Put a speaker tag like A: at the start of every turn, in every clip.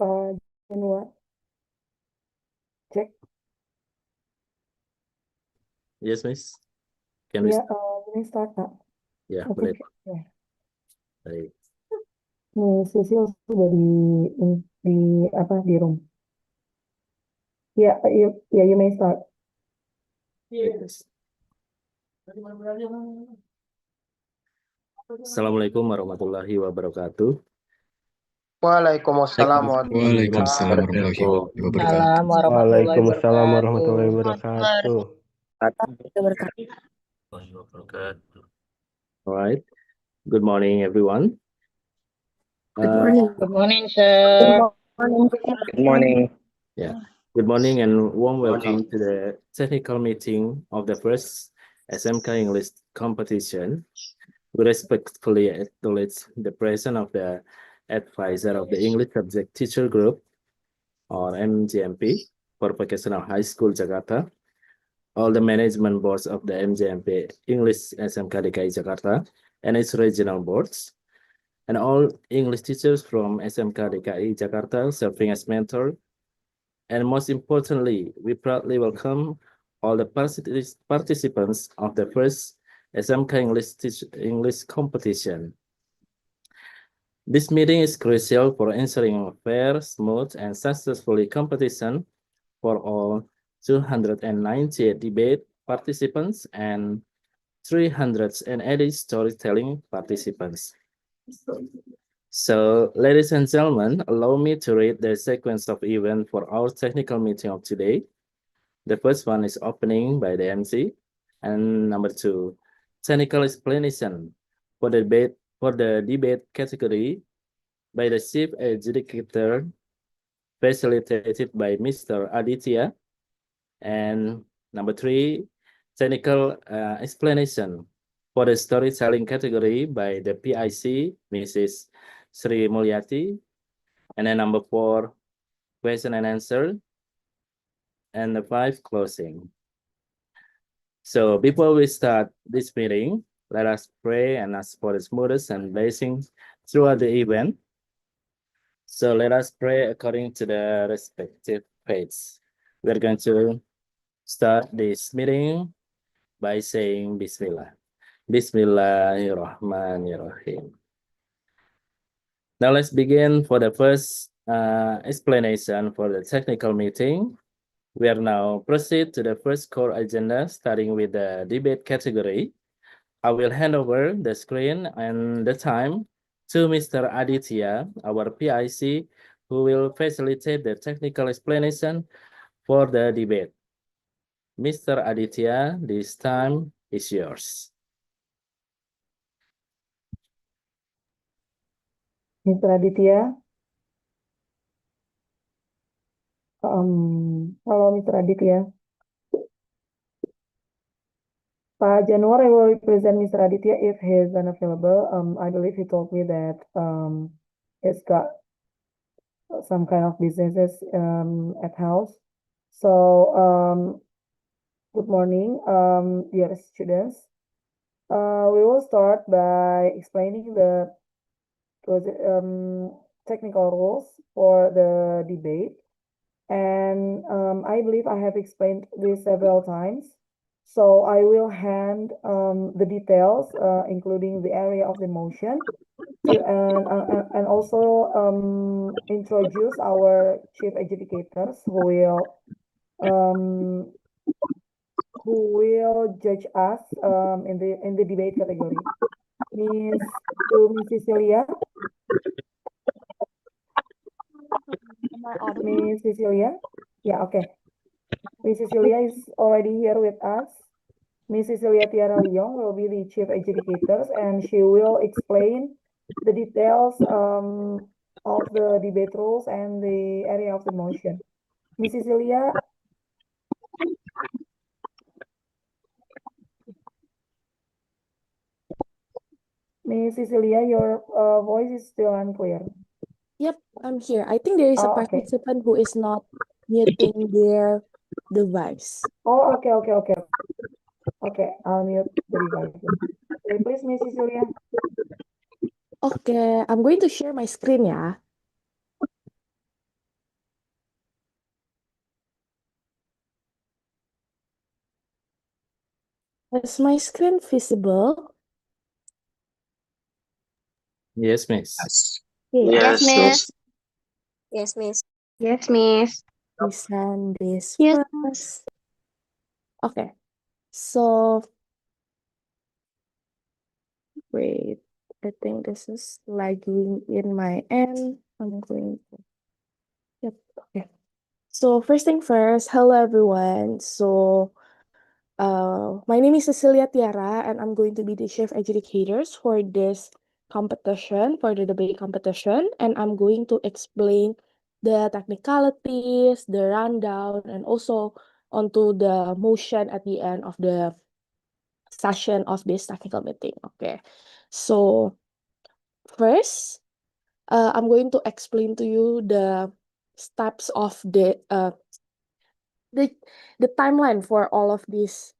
A: Januar. Cek.
B: Yes, Miss. Can we
A: Ya,
B: start?
A: ini start, Kak.
B: Ya,
A: I
B: boleh.
A: think, ya.
B: Baik.
A: Nih, Sisil sudah di apa di room. Ya, you may start.
B: Baik, Miss. Assalamualaikum warahmatullahi wabarakatuh.
C: Waalaikumsalam
D: Waalaikumsalam warahmatullahi wabarakatuh.
C: Waalaikumsalam warahmatullahi wabarakatuh.
B: Alright. Good morning, everyone.
E: Good morning, sir.
C: Good morning.
B: Yeah. Good morning and warm welcome to the technical meeting of the first SMK English competition. We respectfully acknowledge the presence of the advisor of the English Subject Teacher Group, or MGMP, for Vocational High School Jakarta, all the management boards of the MGMP English SmK DKI Jakarta and its regional boards, and all English teachers from SmK DKI Jakarta serving as mentor. And most importantly, we proudly welcome all the participants of the first SMK English competition. This meeting is crucial for ensuring a fair, smooth, and successful competition for all 298 debate participants and 380 storytelling participants. So, ladies and gentlemen, allow me to read the sequence of events for our technical meeting of today. The first one is opening by the MC, and number 2, technical explanation for the debate category by the chief adjudicator, facilitated by Mr. Aditya, and number 3, technical explanation for the storytelling category by the PIC, Mrs. Sri Mulyati, and then number 4, question and answer, and the 5, closing. So before we start this meeting, let us pray and ask for the smoothest and blessings throughout the event. So let us pray according to the respective faiths. We are going to start this meeting by saying Bismillah. Bismillahirrahmanirrahim. Now let's begin for the first explanation for the technical meeting. We are now proceed to the first core agenda, starting with the debate category. I will hand over the screen and the time to Mr. Aditya, our PIC, who will facilitate the technical explanation for the debate. Mr. Aditya, this time is yours.
A: Mr. Aditya. Halo, Mr. Aditya. Pak Januar, I will represent Mr. Aditya if he is unavailable. I believe he told me that he's got some kind of businesses at house. So, good morning, dear students. We will start by explaining the technical rules for the debate. And I believe I have explained this several times. So I will hand the details, including the area of the motion, and also introduce our chief adjudicators who will judge us in the debate category. Miss Cecilia. Miss Cecilia? Yeah, okay. Miss Cecilia is already here with us. Miss Cecilia Tiara Leong will be the chief adjudicators, and she will explain the details of the debate rules and the area of the motion. Miss Cecilia? Miss Cecilia, your voice is still unclear.
F: Yep, I'm here. I think there is a
A: Oh, okay.
F: participant who is not muting their device.
A: Oh, okay. Okay, I'll mute the device. Okay, please, Miss Cecilia.
F: Okay, I'm going to share my screen ya. Is my screen visible?
B: Yes, Miss.
F: Okay,
E: Yes, miss.
G: Yes, miss.
E: Yes, miss.
F: we send this
E: Yes,
F: first. Okay, so wait, I think this is lagging in my end. I'm going to, yep, okay. So first thing first, hello everyone. So my name is Cecilia Tiara, and I'm going to be the chief educators for this competition, for the debate competition, and I'm going to explain the technicalities, the rundown, and also onto the motion at the end of the session of this technical meeting. Okay, so first, I'm going to explain to you the steps of the the timeline for all of these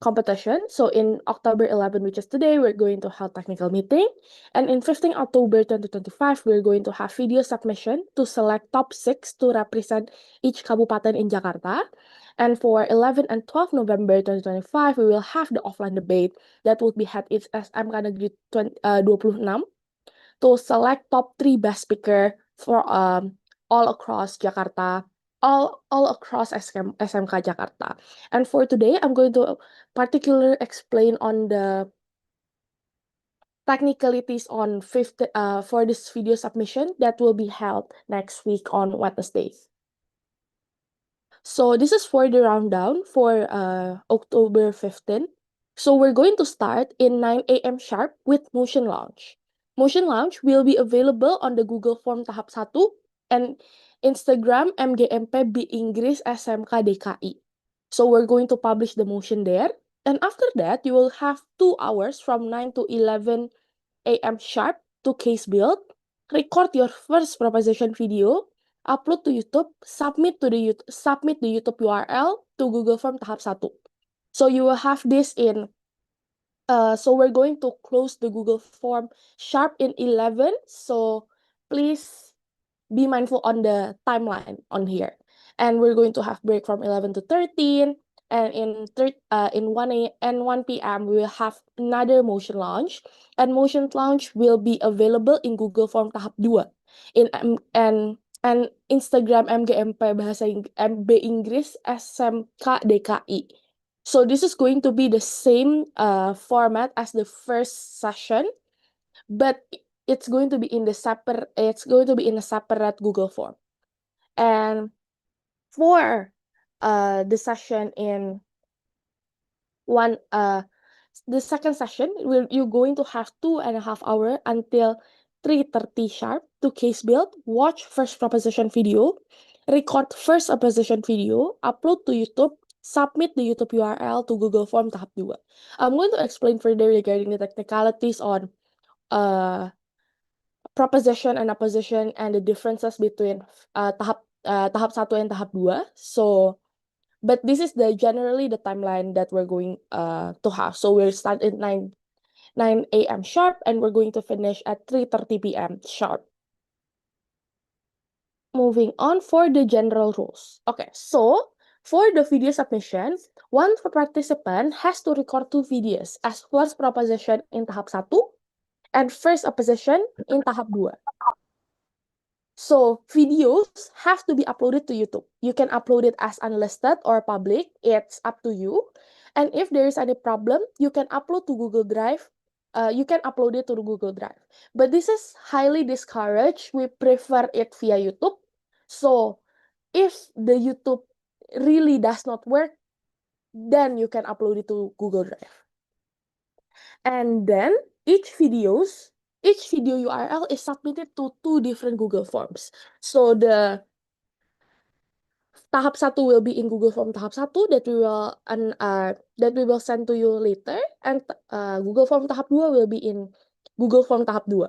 F: competition. So in October 11, which is today, we're going to have technical meeting. And in 15 October 2025, we're going to have video submission to select top 6 to represent each kabupaten in Jakarta. And for 11 and 12 November 2025, we will have the offline debate that will be held in SmK Negeri 26 to select top 3 best speaker for all across Jakarta, all across SMK Jakarta. And for today, I'm going to particularly explain on the technicalities on for this video submission that will be held next week on Wednesday. So this is for the rundown for October 15. So we're going to start in 9 a.m. sharp with Motion Launch. Motion Launch will be available on the Google Form tahap 1 and Instagram MGMP B.Inggris SmK DKI. So we're going to publish the motion there. And after that, you will have 2 hours from 9 to 11 a.m. sharp to case build, record your first proposition video, upload to YouTube, submit the YouTube URL to Google Form tahap 1. So you will have this in so we're going to close the Google Form sharp in 11. So please be mindful on the timeline on here. And we're going to have break from 11 to 13. And in 1 p.m. we will have another motion launch. And motion launch will be available in Google Form tahap 2 and Instagram MGMP bahasa B.Inggris SMK DKI. So this is going to be the same format as the first session, but it's going to be in a separate Google Form. And for the session in the second session, you're going to have 2.5 hours until 3:30 sharp to case build, watch first proposition video, record first proposition video, upload to YouTube, submit the YouTube URL to Google Form tahap 2. I'm going to explain further regarding the technicalities on proposition and opposition and the differences between tahap 1 and tahap 2. So but this is generally the timeline that we're going to have. So we'll start at 9 a.m. sharp and we're going to finish at 3:30 p.m. sharp. Moving on for the general rules. Okay, so for the video submission, one participant has to record 2 videos as first proposition in tahap 1 and first opposition in tahap 2. So videos have to be uploaded to YouTube. You can upload it as unlisted or public. It's up to you. And if there is any problem, you can upload to Google Drive. You can upload it to Google Drive. But this is highly discouraged. We prefer it via YouTube. So if the YouTube really does not work, then you can upload it to Google Drive. And then each video URL is submitted to 2 different Google Forms. So the tahap 1 will be in Google Form tahap 1 that we will send to you later, and Google Form tahap 2 will be in Google Form tahap 2.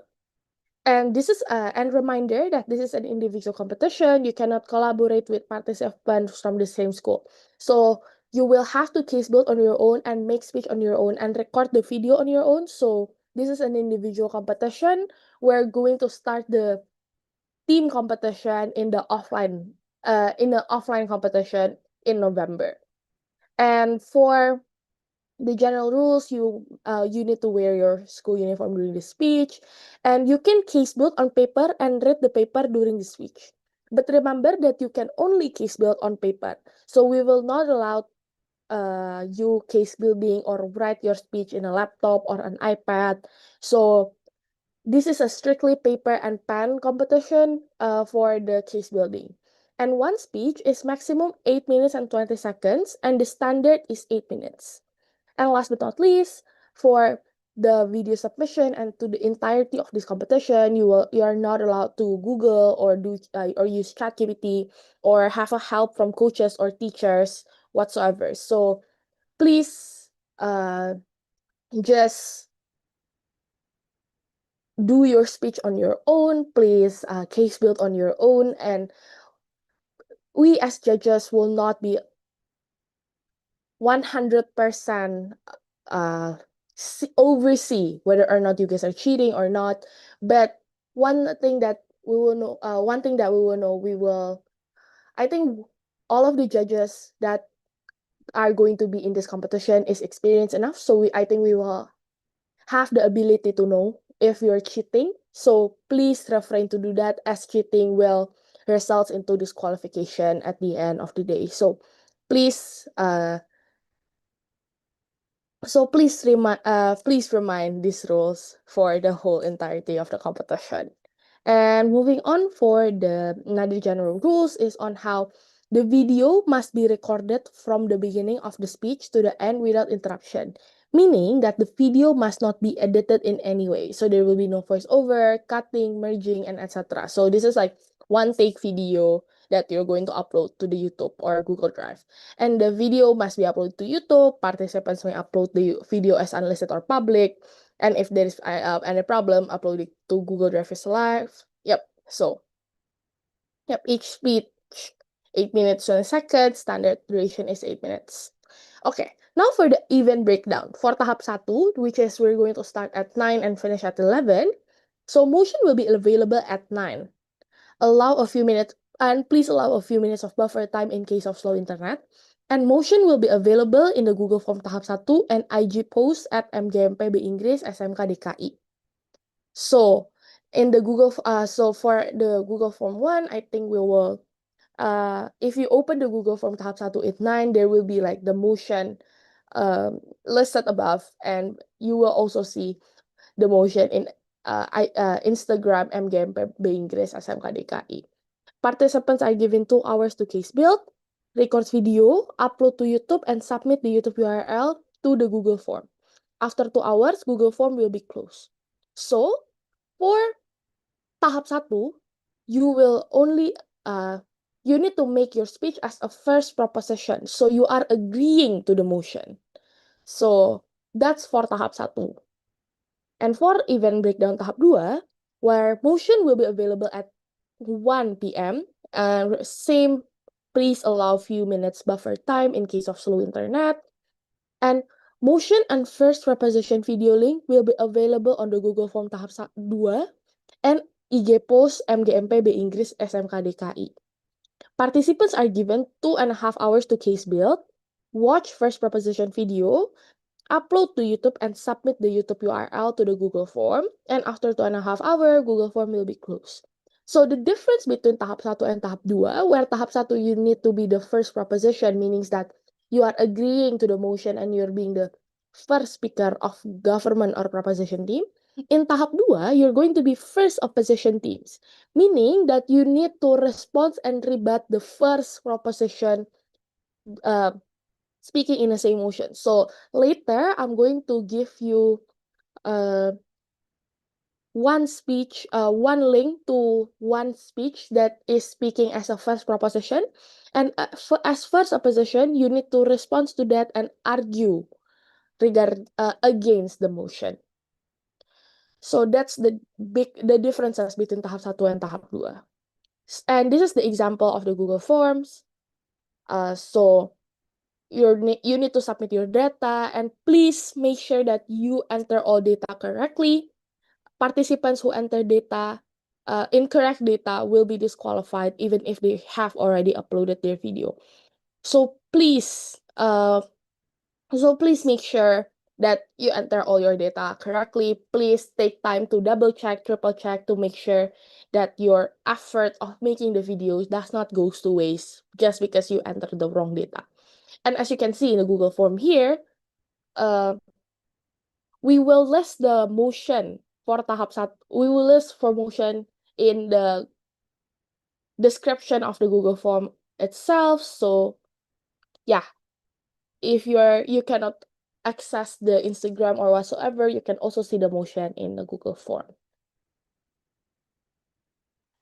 F: And this is and reminder that this is an individual competition. You cannot collaborate with participants from the same school. So you will have to case build on your own and make speech on your own and record the video on your own. So this is an individual competition. We're going to start the team competition in the offline competition in November. And for the general rules, you need to wear your school uniform during the speech, and you can case build on paper and read the paper during the speech. But remember that you can only case build on paper, so we will not allow you case building or write your speech in a laptop or an iPad. So this is a strictly paper and pen competition for the case building. And one speech is maximum 8 minutes and 20 seconds, and the standard is 8 minutes. And last but not least, for the video submission and to the entirety of this competition, you are not allowed to Google or or use ChatGPT or have a help from coaches or teachers whatsoever. So please just do your speech on your own. Please case build on your own, and we as judges will not be 100% oversee whether or not you guys are cheating or not. But one thing that we will know, I think all of the judges that are going to be in this competition is experienced enough. So I think we will have the ability to know if you're cheating. So please refrain to do that, as cheating will result into disqualification at the end of the day. So please please remind these rules for the whole entirety of the competition. And moving on, for the another general rules is on how the video must be recorded from the beginning of the speech to the end without interruption, meaning that the video must not be edited in any way. So there will be no voiceover, cutting, merging, and etc. So this is like one take video that you're going to upload to the YouTube or Google Drive. And the video must be uploaded to YouTube. Participants may upload the video as unlisted or public. And if there is any problem, upload it to Google Drive as live. So each speech 8 minutes 20 seconds. Standard duration is 8 minutes. Okay, now for the event breakdown. For tahap 1, which is we're going to start at 9 and finish at 11. So motion will be available at 9. Please allow a few minutes of buffer time in case of slow internet. And motion will be available in the Google Form tahap 1 and IG post at MGMP B.Inggris SmK DKI. So in the for the Google Form 1, I think we will if you open the Google Form tahap 1 at 9, there will be like the motion listed above, and you will also see the motion in Instagram MGMP B.Inggris SmK DKI. Participants are given 2 hours to case build, record video, upload to YouTube, and submit the YouTube URL to the Google Form. After 2 hours, Google Form will be closed. So for tahap 1, you will only you need to make your speech as a first proposition. So you are agreeing to the motion. So that's for tahap 1. And for event breakdown tahap 2, where motion will be available at 1 p.m. Same, please allow few minutes buffer time in case of slow internet. And motion and first proposition video link will be available on the Google Form tahap 2 and IG post MGMP B.Inggris SmK DKI. Participants are given 2.5 hours to case build, watch first proposition video, upload to YouTube, and submit the YouTube URL to the Google Form. And after 2.5 hours, Google Form will be closed. So the difference between tahap 1 and tahap 2, where tahap 1 you need to be the first proposition, meaning that you are agreeing to the motion and you're being the first speaker of government or proposition team. In tahap 2, you're going to be first opposition teams, meaning that you need to respond and rebut the first proposition speaking in the same motion. So later, I'm going to give you one link to one speech that is speaking as a first proposition. And as first opposition, you need to respond to that and argue against the motion. So that's the differences between tahap 1 and tahap 2. And this is the example of the Google Forms. So you need to submit your data, and please make sure that you enter all data correctly. Participants who enter incorrect data will be disqualified even if they have already uploaded their video. So please So please make sure that you enter all your data correctly. Please take time to double check, triple check to make sure that your effort of making the videos does not go to waste just because you entered the wrong data. And as you can see in the Google form here, we will list the motion for tahap 1. We will list for motion in the description of the Google form itself. So yeah, if you cannot access the Instagram or whatsoever, you can also see the motion in the Google form.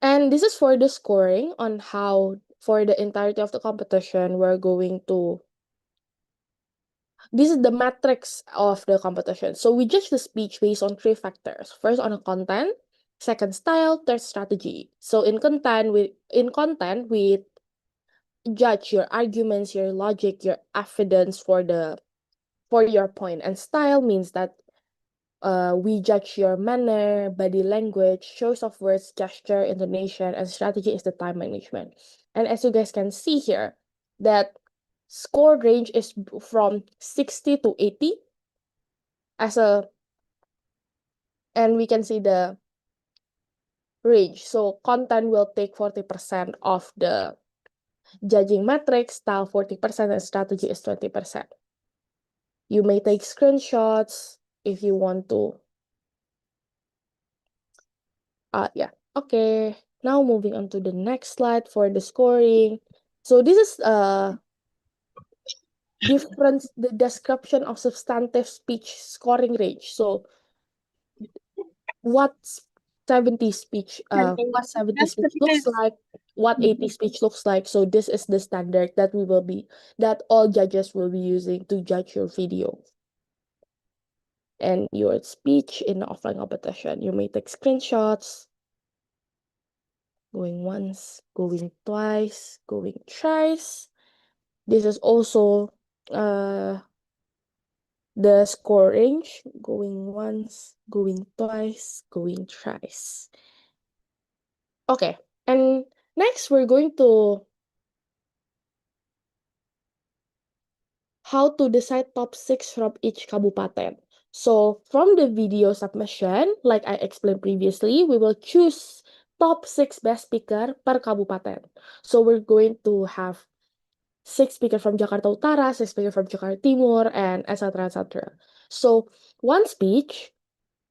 F: And this is for the scoring on how for the entirety of the competition we're going to. This is the metrics of the competition. So we judge the speech based on 3 factors. First, on the content, second, style, third, strategy. So in content, we judge your arguments, your logic, your evidence for your point. And style means that we judge your manner, body language, choice of words, gesture, intonation, and strategy is the time management. And as you guys can see here, that score range is from 60 to 80 and we can see the range. So content will take 40% of the judging metrics, style 40%, and strategy is 20%. You may take screenshots if you want to. Yeah. Okay. Now moving on to the next slide for the scoring. So this is the description of substantive speech scoring range. So what 70 speech looks like, what 80 speech looks like. So this is the standard that all judges will be using to judge your video and your speech in the offline competition. You may take screenshots, going once, going twice, going thrice. This is also the score range, going once, going twice, going thrice. Okay, and next we're going to how to decide top 6 from each kabupaten. So from the video submission, like I explained previously, we will choose top 6 best speaker per kabupaten. So we're going to have 6 speakers from Jakarta Utara, 6 speakers from Jakarta Timur, and etc. etc. So one speech,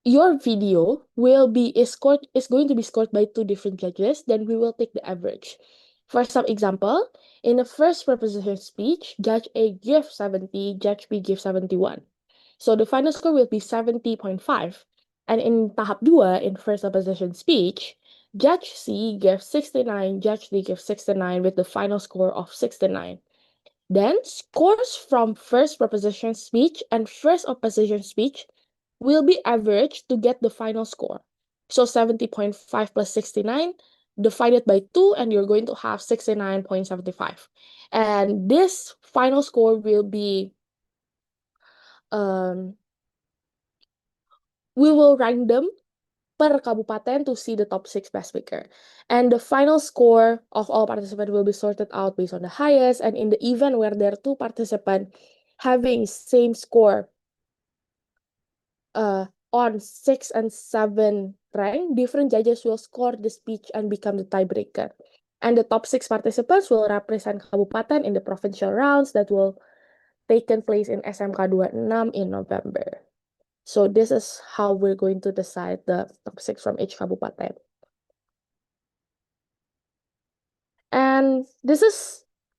F: your video is going to be scored by 2 different judges. Then we will take the average. For some example, in the first proposition speech, Judge A gives 70, Judge B gives 71. So the final score will be 70.5. And in tahap 2, in first proposition speech, Judge C gives 69, Judge D gives 69 with the final score of 69. Then scores from first proposition speech and first opposition speech will be averaged to get the final score. So 70.5 plus 69 divided by 2 and you're going to have 69.75. And this final score will be we will rank them per kabupaten to see the top 6 best speaker. And the final score of all participants will be sorted out based on the highest. And in the event where there are 2 participants having same score on 6 and 7 rank, different judges will score the speech and become the tiebreaker. And the top 6 participants will represent kabupaten in the provincial rounds that will taken place in SmK 26 in November. So this is how we're going to decide the top 6 from each kabupaten. And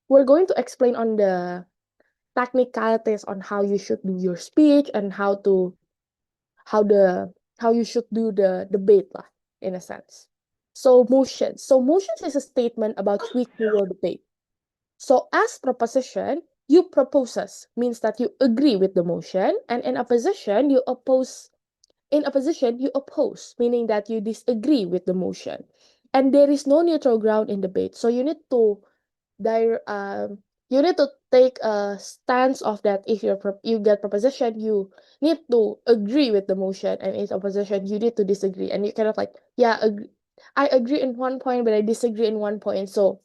F: we're going to explain on the technicalities on how you should do your speech and how you should do the debate lah, in a sense. So motions. So motions is a statement about which you will debate. So as proposition, you proposes means that you agree with the motion, and in opposition, you oppose. In opposition, you oppose, meaning that you disagree with the motion. And there is no neutral ground in debate. So you need to take a stance of that. If you get proposition, you need to agree with the motion, and in opposition, you need to disagree. And you cannot I agree in one point, but I disagree in one point. So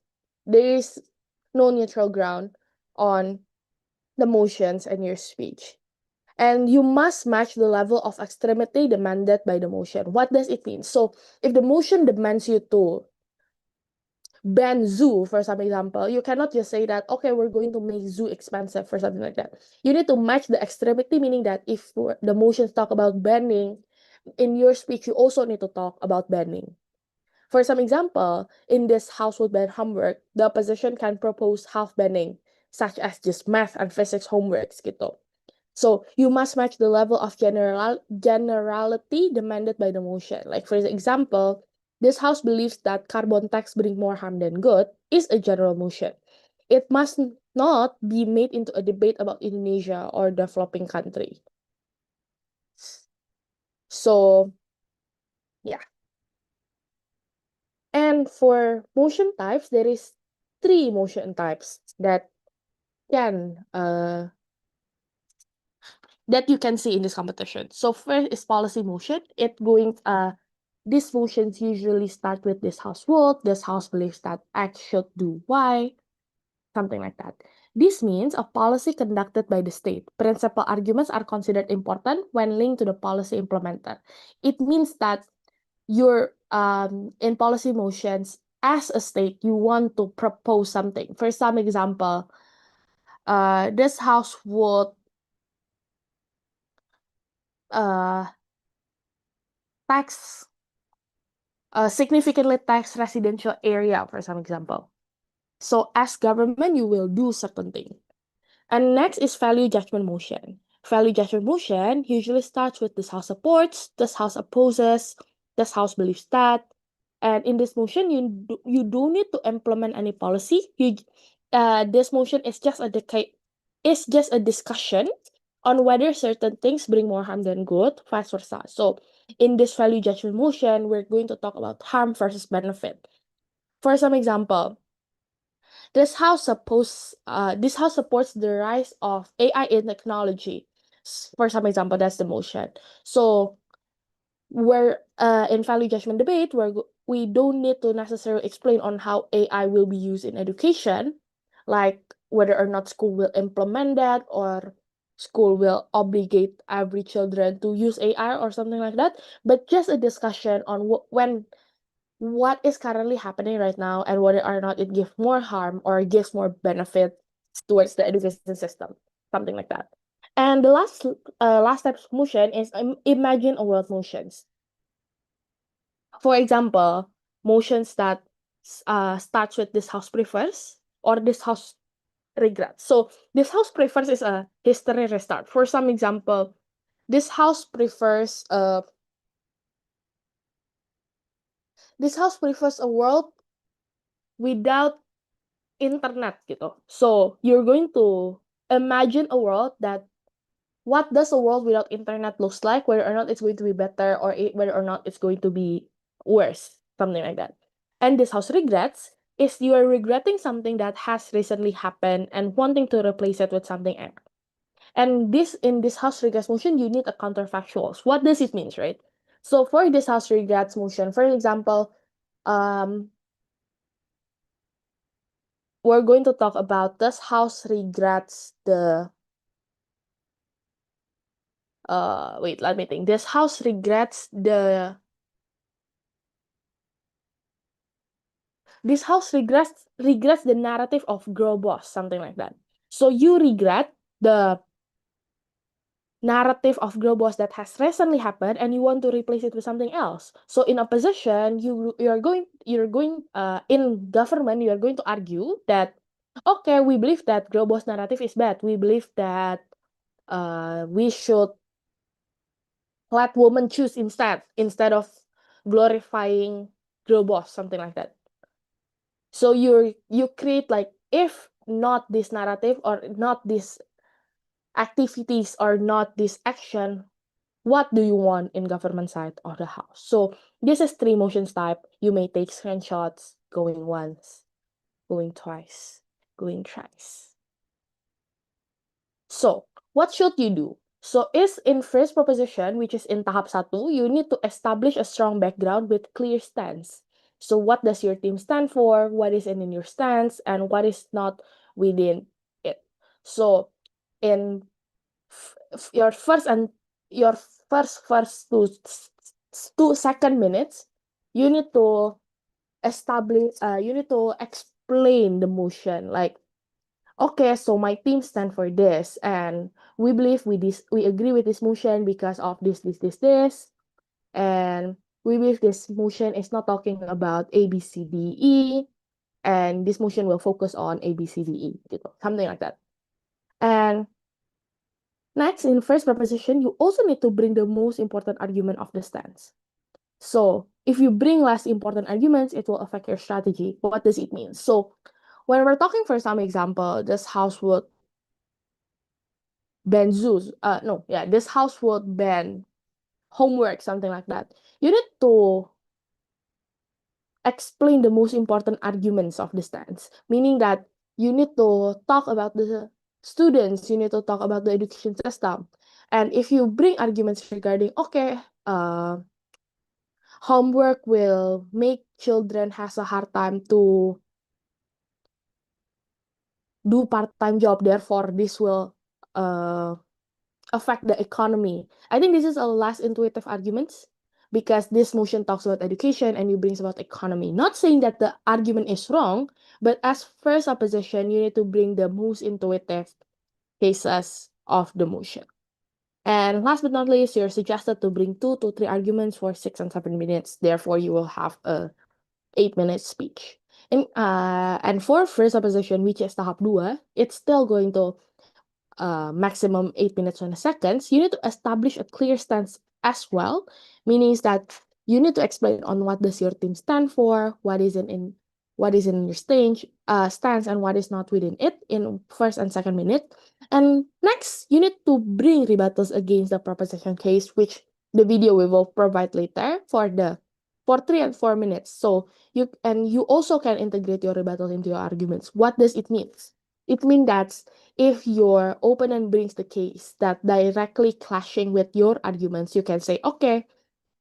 F: there is no neutral ground on the motions and your speech. And you must match the level of extremity demanded by the motion. What does it mean? So if the motion demands you to ban zoo, for some example, you cannot just say that, okay, we're going to make zoo expensive for something like that. You need to match the extremity, meaning that if the motions talk about banning, in your speech, you also need to talk about banning. For some example, in this House would ban homework, the opposition can propose half banning, such as just math and physics homeworks gitu. So you must match the level of generality demanded by the motion. Like for example, this House believes that carbon tax bring more harm than good is a general motion. It must not be made into a debate about Indonesia or developing country. So yeah. And for motion types, there is 3 motion types that can that you can see in this competition. So first is policy motion. These motions usually start with this House vote. This House believes that X should do Y, something like that. This means a policy conducted by the state. Principal arguments are considered important when linked to the policy implementer. It means that you're in policy motions as a state, you want to propose something. For some example, this House would significantly tax residential area, for some example. So as government, you will do certain thing. And next is value judgment motion. Value judgment motion usually starts with this House supports, this House opposes, this House believes that. And in this motion, you don't need to implement any policy. This motion is just a discussion on whether certain things bring more harm than good, vice versa. So in this value judgment motion, we're going to talk about harm versus benefit. For some example, this house supports the rise of AI in technology. For some example, that's the motion. So we're in value judgment debate, we don't need to necessarily explain on how AI will be used in education, like whether or not school will implement that or school will obligate every children to use AI or something like that, but just a discussion on what is currently happening right now and whether or not it gives more harm or gives more benefit towards the education system, something like that. And the last type of motion is imagine a world motions. For example, motions that starts with this house prefers or this house regrets. So this house prefers is a history restart. For some example, this house prefers a world without internet gitu. So you're going to imagine a world that what does a world without internet looks like, whether or not it's going to be better or whether or not it's going to be worse, something like that. And this house regrets is you are regretting something that has recently happened and wanting to replace it with something else. And in this house regrets motion, you need a counterfactuals. What does it mean, right? So for this house regrets motion, for example, we're going to talk about this house regrets the wait, let me think. This house regrets the narrative of girl boss, something like that. So you regret the narrative of girl boss that has recently happened and you want to replace it with something else. So in opposition, you're going in government, you are going to argue that okay, we believe that girl boss narrative is bad. We believe that we should let women choose instead of glorifying girl boss, something like that. So you create like, if not this narrative or not these activities or not this action, what do you want in government side of the house? So this is 3 motions type. You may take screenshots, going once, going twice, going thrice. So what should you do? So is in first proposition, which is in tahap 1, you need to establish a strong background with clear stance. So what does your team stand for? What is in your stance and what is not within it? So in your first two second minutes, you need to explain the motion, like, okay, so my team stand for this, and we believe we agree with this motion because of this, and we believe this motion is not talking about A, B, C, D, E, and this motion will focus on A, B, C, D, E, gitu, something like that. And next, in first proposition, you also need to bring the most important argument of the stance. So if you bring less important arguments, it will affect your strategy. What does it mean? So when we're talking, for some example, this house would ban zoos. This house would ban homework, something like that. You need to explain the most important arguments of the stance, meaning that you need to talk about the students, you need to talk about the education system. And if you bring arguments regarding, okay, homework will make children has a hard time to do part-time job, therefore this will affect the economy. I think this is a less intuitive argument because this motion talks about education and you brings about economy. Not saying that the argument is wrong, but as first opposition, you need to bring the most intuitive cases of the motion. And last but not least, you're suggested to bring 2 to 3 arguments for 6 and 7 minutes. Therefore, you will have a 8-minute speech. And for first opposition, which is tahap 2, it's still going to maximum 8 minutes 20 seconds. You need to establish a clear stance as well, meaning that you need to explain on what does your team stand for, what is in your stance, and what is not within it in first and second minute. And next, you need to bring rebuttals against the proposition case, which the video we will provide later for 3 and 4 minutes. So you also can integrate your rebuttals into your arguments. What does it mean? It means that if your opponent brings the case that directly clashing with your arguments, you can say, okay,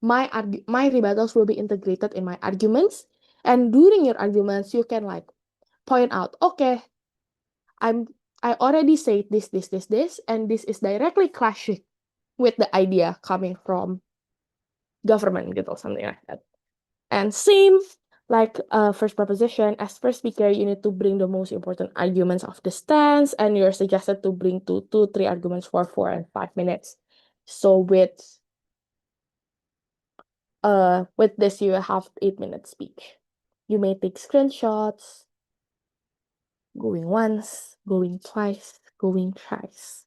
F: my rebuttals will be integrated in my arguments. And during your arguments, you can like point out, okay, I already say this, and this is directly clashing with the idea coming from government, or something like that. And same like first proposition, as first speaker, you need to bring the most important arguments of the stance, and you're suggested to bring 2 to 3 arguments for 4 and 5 minutes. So with this, you have 8-minute speech. You may take screenshots, going once, going twice, going thrice.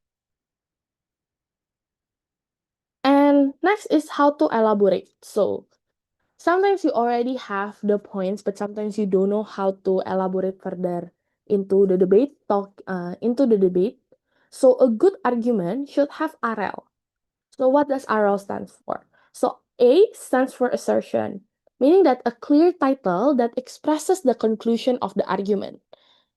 F: And next is how to elaborate. So sometimes you already have the points, but sometimes you don't know how to elaborate further into the debate. So a good argument should have RL. So what does RL stand for? So A stands for assertion, meaning that a clear title that expresses the conclusion of the argument.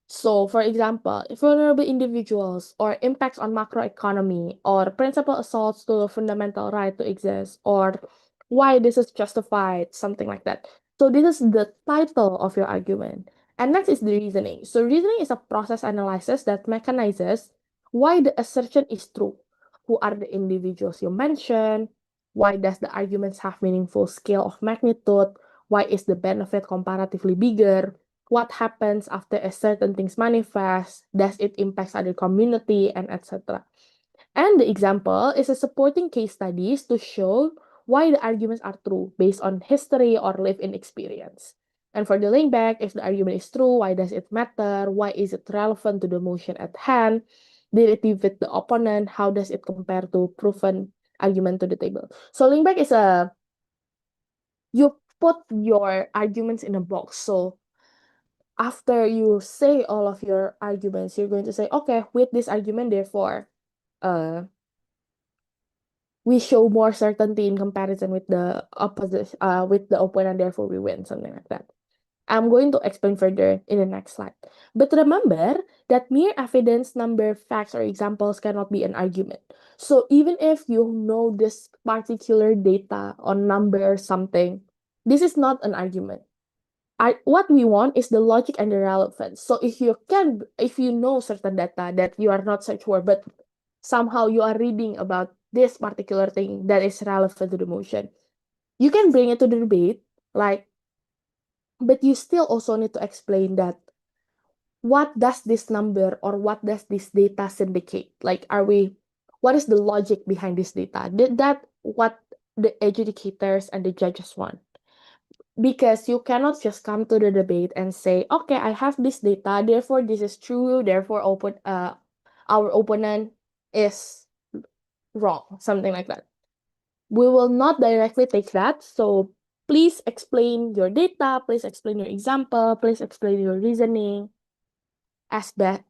F: So, for example, vulnerable individuals or impacts on macroeconomy or principal assaults to a fundamental right to exist or why this is justified, something like that. So this is the title of your argument. And next is the reasoning. So reasoning is a process analysis that mechanizes why the assertion is true. Who are the individuals you mentioned? Why does the arguments have meaningful scale of magnitude? Why is the benefit comparatively bigger? What happens after a certain things manifest? Does it impact other community, and etc. And the example is a supporting case studies to show why the arguments are true based on history or lived-in experience. And for the link back, if the argument is true, why does it matter? Why is it relevant to the motion at hand? Did it defeat the opponent? How does it compare to proven argument to the table? So link back is you put your arguments in a box. So after you say all of your arguments, you're going to say, okay, with this argument, therefore, we show more certainty in comparison with the opponent, therefore we win, something like that. I'm going to explain further in the next slide. But remember that mere evidence, number, facts, or examples cannot be an argument. So even if you know this particular data on number or something, this is not an argument. What we want is the logic and the relevance. So if you know certain data that you are not search for, but somehow you are reading about this particular thing that is relevant to the motion, you can bring it to the debate, like, but you still also need to explain that what does this number or what does this data syndicate? Like, what is the logic behind this data? That what the adjudicators and the judges want. Because you cannot just come to the debate and say, okay, I have this data, therefore this is true, therefore our opponent is wrong, something like that. We will not directly take that, so please explain your data, please explain your example, please explain your reasoning as best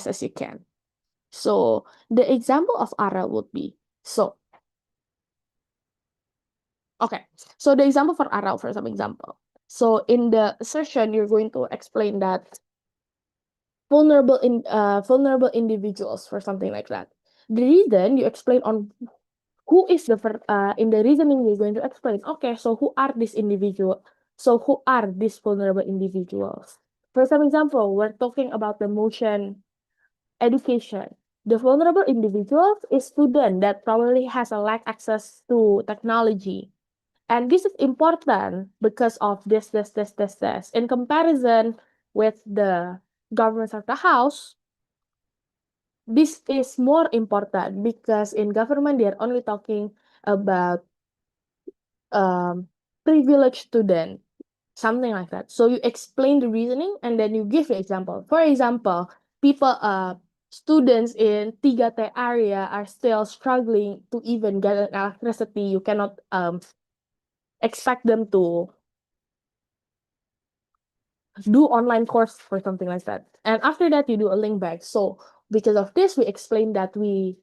F: as you can. So the example of ARA would be, so the example for ARA, for some example. So in the session, you're going to explain that vulnerable individuals, for something like that. The reason you explain on who is in the reasoning you're going to explain, okay, so who are these individuals? So who are these vulnerable individuals? For some example, we're talking about the motion education. The vulnerable individuals is student that probably has a lack access to technology. And this is important because of this. In comparison with the government of the house, this is more important because in government, they're only talking about privileged student, something like that. So you explain the reasoning and then you give the example. For example, students in 3T area are still struggling to even get an electricity. You cannot expect them to do online course for something like that. And after that, you do a link back. So because of this, we explain that we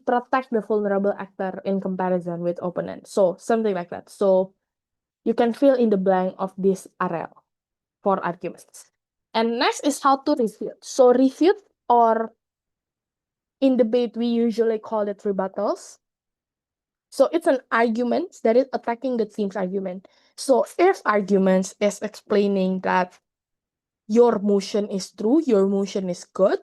F: protect the vulnerable actor in comparison with opponent. So something like that. So you can fill in the blank of this area for arguments. And next is how to refute. So refute, or in debate, we usually call it rebuttals. So it's an argument that is attacking the team's argument. So if arguments is explaining that your motion is true, your motion is good,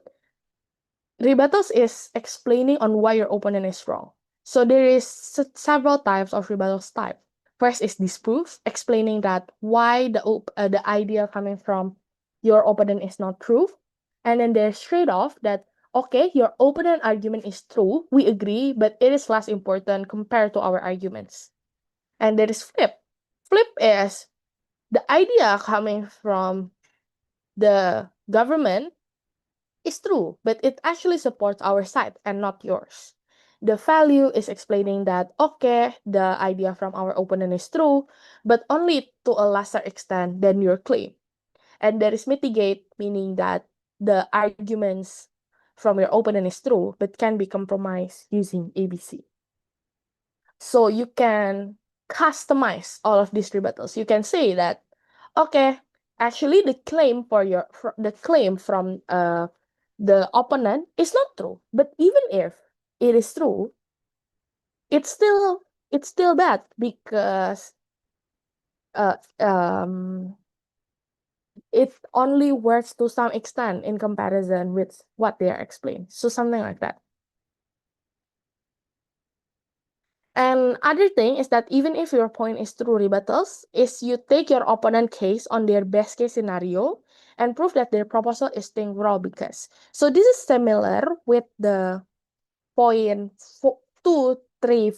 F: rebuttals is explaining on why your opponent is wrong. So there is several types of rebuttals type. First is disproof, explaining that why the idea coming from your opponent is not true. And then there's trade-off that, okay, your opponent argument is true, we agree, but it is less important compared to our arguments. And there is flip. Flip is the idea coming from the government is true, but it actually supports our side and not yours. The value is explaining that, okay, the idea from our opponent is true, but only to a lesser extent than your claim. And there is mitigate, meaning that the arguments from your opponent is true, but can be compromised using ABC. So you can customize all of these rebuttals. You can say that, okay, actually the claim from the opponent is not true. But even if it is true, it's still bad because it only works to some extent in comparison with what they are explained. So something like that. And other thing is that even if your point is true rebuttals, is you take your opponent case on their best case scenario and prove that their proposal is staying raw because. So this is similar with the point 2, 3,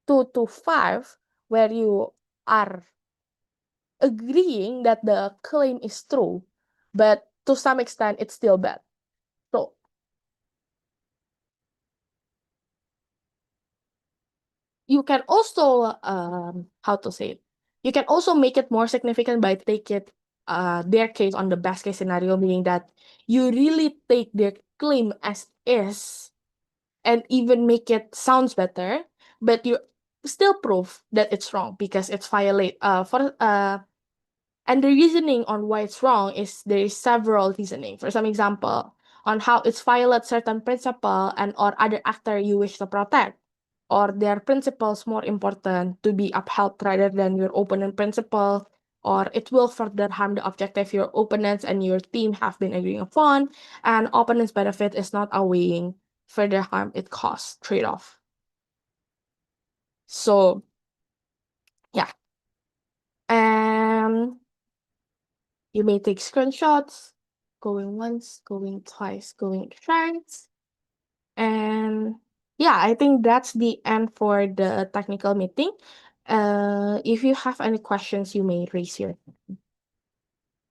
F: 2 to 5, where you are agreeing that the claim is true, but to some extent it's still bad. So you can also you can also make it more significant by taking their case on the best case scenario, meaning that you really take their claim as is and even make it sounds better, but you still prove that it's wrong because it's violate and the reasoning on why it's wrong is there is several reasoning. For some example, on how it's violate certain principle and or other actor you wish to protect, or their principles more important to be upheld rather than your opponent principle, or it will further harm the objective your opponents and your team have been agreeing upon, and opponent's benefit is not outweighing further harm it causes trade-off. So, yeah. And you may take screenshots, going once, going twice, going thrice. And yeah, I think that's the end for the technical meeting. If you have any questions, you may raise your hand.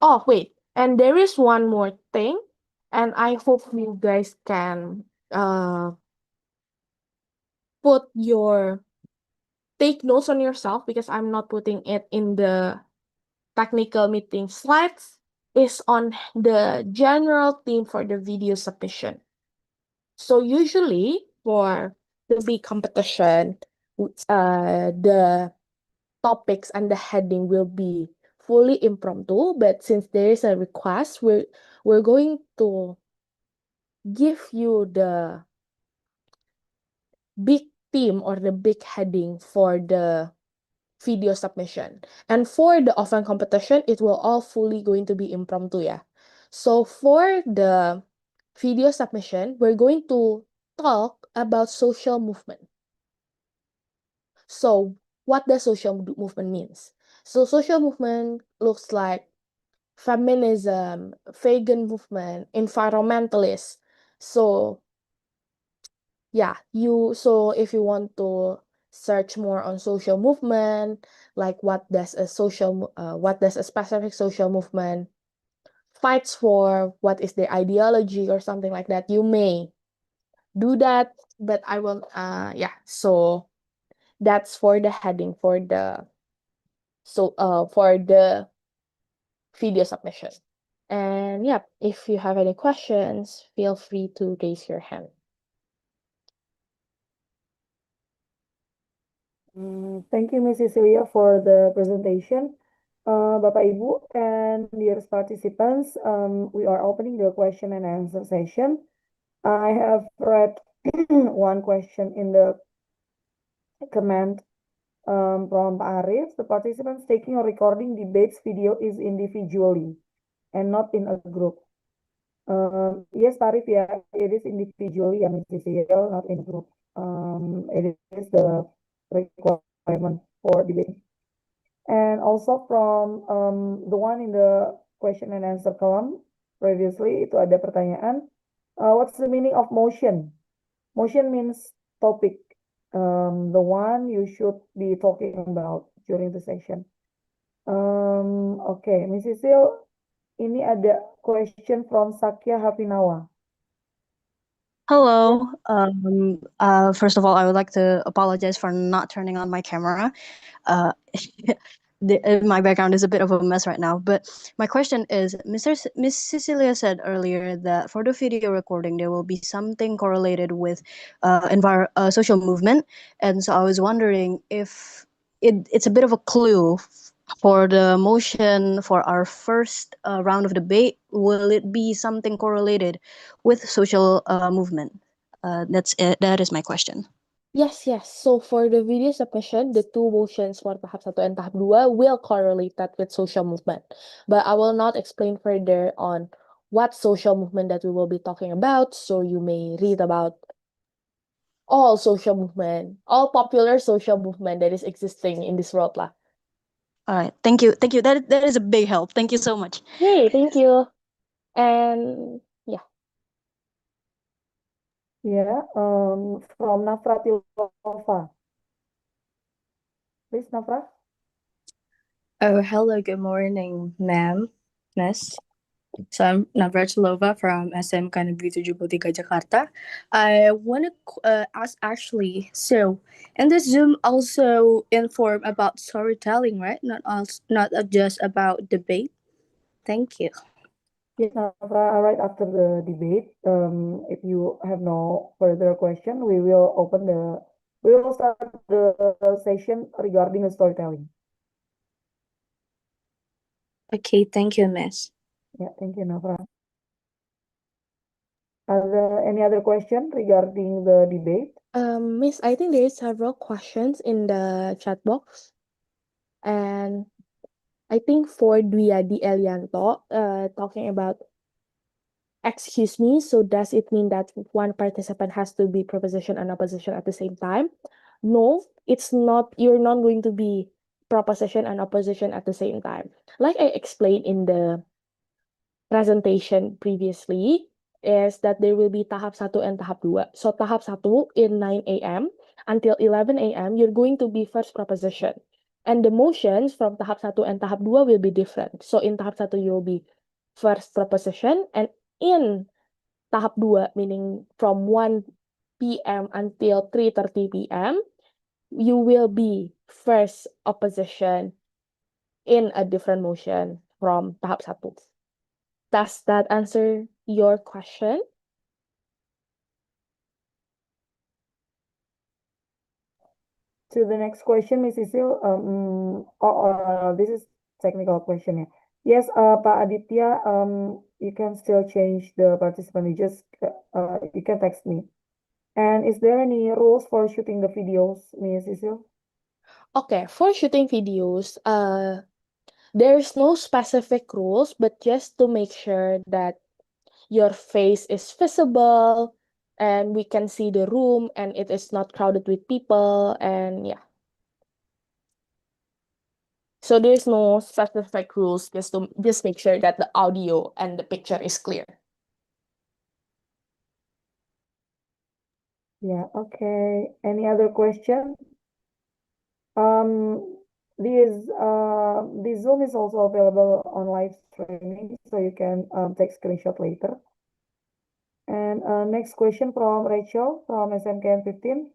F: Oh, wait, and there is one more thing, and I hope you guys can take notes on yourself, because I'm not putting it in the technical meeting slides, is on the general theme for the video submission. So usually for the big competition, the topics and the heading will be fully impromptu, but since there is a request, we're going to give you the big theme or the big heading for the video submission. And for the offline competition, it will all fully going to be impromptu, yeah. So for the video submission, we're going to talk about social movement. So what does social movement means? So social movement looks like feminism, vegan movement, environmentalists. So yeah, so if you want to search more on social movement, like what does a specific social movement fights for, what is their ideology or something like that, you may do that, but I will yeah, so that's for the heading for the video submission. And yeah, if you have any questions, feel free to raise your hand.
A: Thank you, Ms. Cecilia, for the presentation. Bapak, Ibu, and dear participants, we are opening the question and answer session. I have read one question in the comment from Pak Arif. The participants taking or recording debates video is individually and not in a group. Yes, Pak Arif, yeah, it is individually, Ms. Cecilia, not in a group. It is the requirement for debate. And also from the one in the question and answer column previously, itu ada pertanyaan, what's the meaning of motion? Motion means topic, the one you should be talking about during the session. Okay, Miss Cecil, ini ada question from Sakya Hafinawa.
H: Hello. First of all, I would like to apologize for not turning on my camera. My background is a bit of a mess right now, but my question is, Miss Cecilia said earlier that for the video recording, there will be something correlated with social movement. And so I was wondering if it's a bit of a clue for the motion for our first round of debate. Will it be something correlated with social movement? That's it. That is my question.
F: Yes. So for the video submission, the two motions for tahap 1 and tahap 2 will correlate that with social movement. But I will not explain further on what social movement that we will be talking about. So you may read about all social movement, all popular social movement that is existing in this world lah.
H: All right. Thank you. That is a big help. Thank you so much.
F: Hey, thank you. And yeah.
A: Yeah, from Navratilova. Please, Navra.
I: Oh, hello, good morning, ma'am, miss. So I'm Navratilova from SmK Negeri 73 Jakarta. I want to ask actually, so in this Zoom also inform about storytelling, right? Not just about debate. Thank you.
A: Yes, Navra, right after the debate, if you have no further question, we will start the session regarding the storytelling.
I: Okay, thank you, miss.
A: Yeah, thank you, Navra. Are there any other question regarding the debate?
F: Miss, I think there is several questions in the chat box. And I think for Dwiyadi Elianto, talking about, excuse me, so does it mean that one participant has to be proposition and opposition at the same time? No, it's not. You're not going to be proposition and opposition at the same time. Like I explained in the presentation previously, is that there will be tahap 1 and tahap 2. So tahap 1 in 9 a.m. until 11 a.m. you're going to be first proposition. And the motions from tahap 1 and tahap 2 will be different. So in tahap 1 you'll be first proposition, and in tahap 2, meaning from 1 p.m. until 3:30 p.m., you will be first opposition in a different motion from tahap 1. Does that answer your question?
A: To the next question, Miss Cecil, this is technical question. Yeah. Yes, Pak Aditya, you can still change the participant. You can text me. And is there any rules for shooting the videos, Miss Cecil?
F: Okay, for shooting videos, there's no specific rules, but just to make sure that your face is visible and we can see the room and it is not crowded with people, and yeah. So there's no specific rules, just make sure that the audio and the picture is clear.
A: Yeah, okay. Any other question? This Zoom is also available on live streaming, so you can take screenshot later. And next question from Rachel from SmK 15.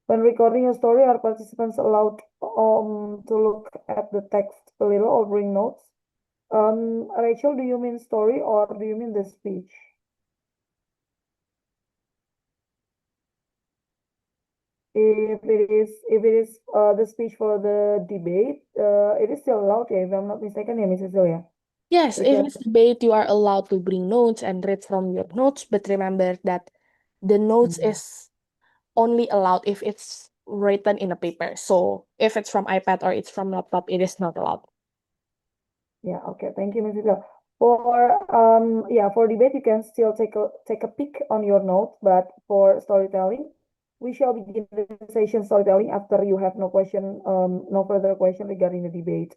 A: When recording a story, are participants allowed to look at the text a little or bring notes? Rachel, do you mean story or do you mean the speech? If it is the speech for the debate, it is still allowed, yeah, if I'm not mistaken, yeah, Miss Cecilia.
F: Yes,
A: We
F: if
A: can-
F: it's debate, you are allowed to bring notes and read from your notes, but remember that the notes is only allowed if it's written in a paper. So if it's from iPad or it's from laptop, it is not allowed.
A: Yeah, okay, thank you, Miss Cecilia. For debate, you can still take a peek on your notes, but for storytelling, we shall begin the session storytelling after you have no further question regarding the debate.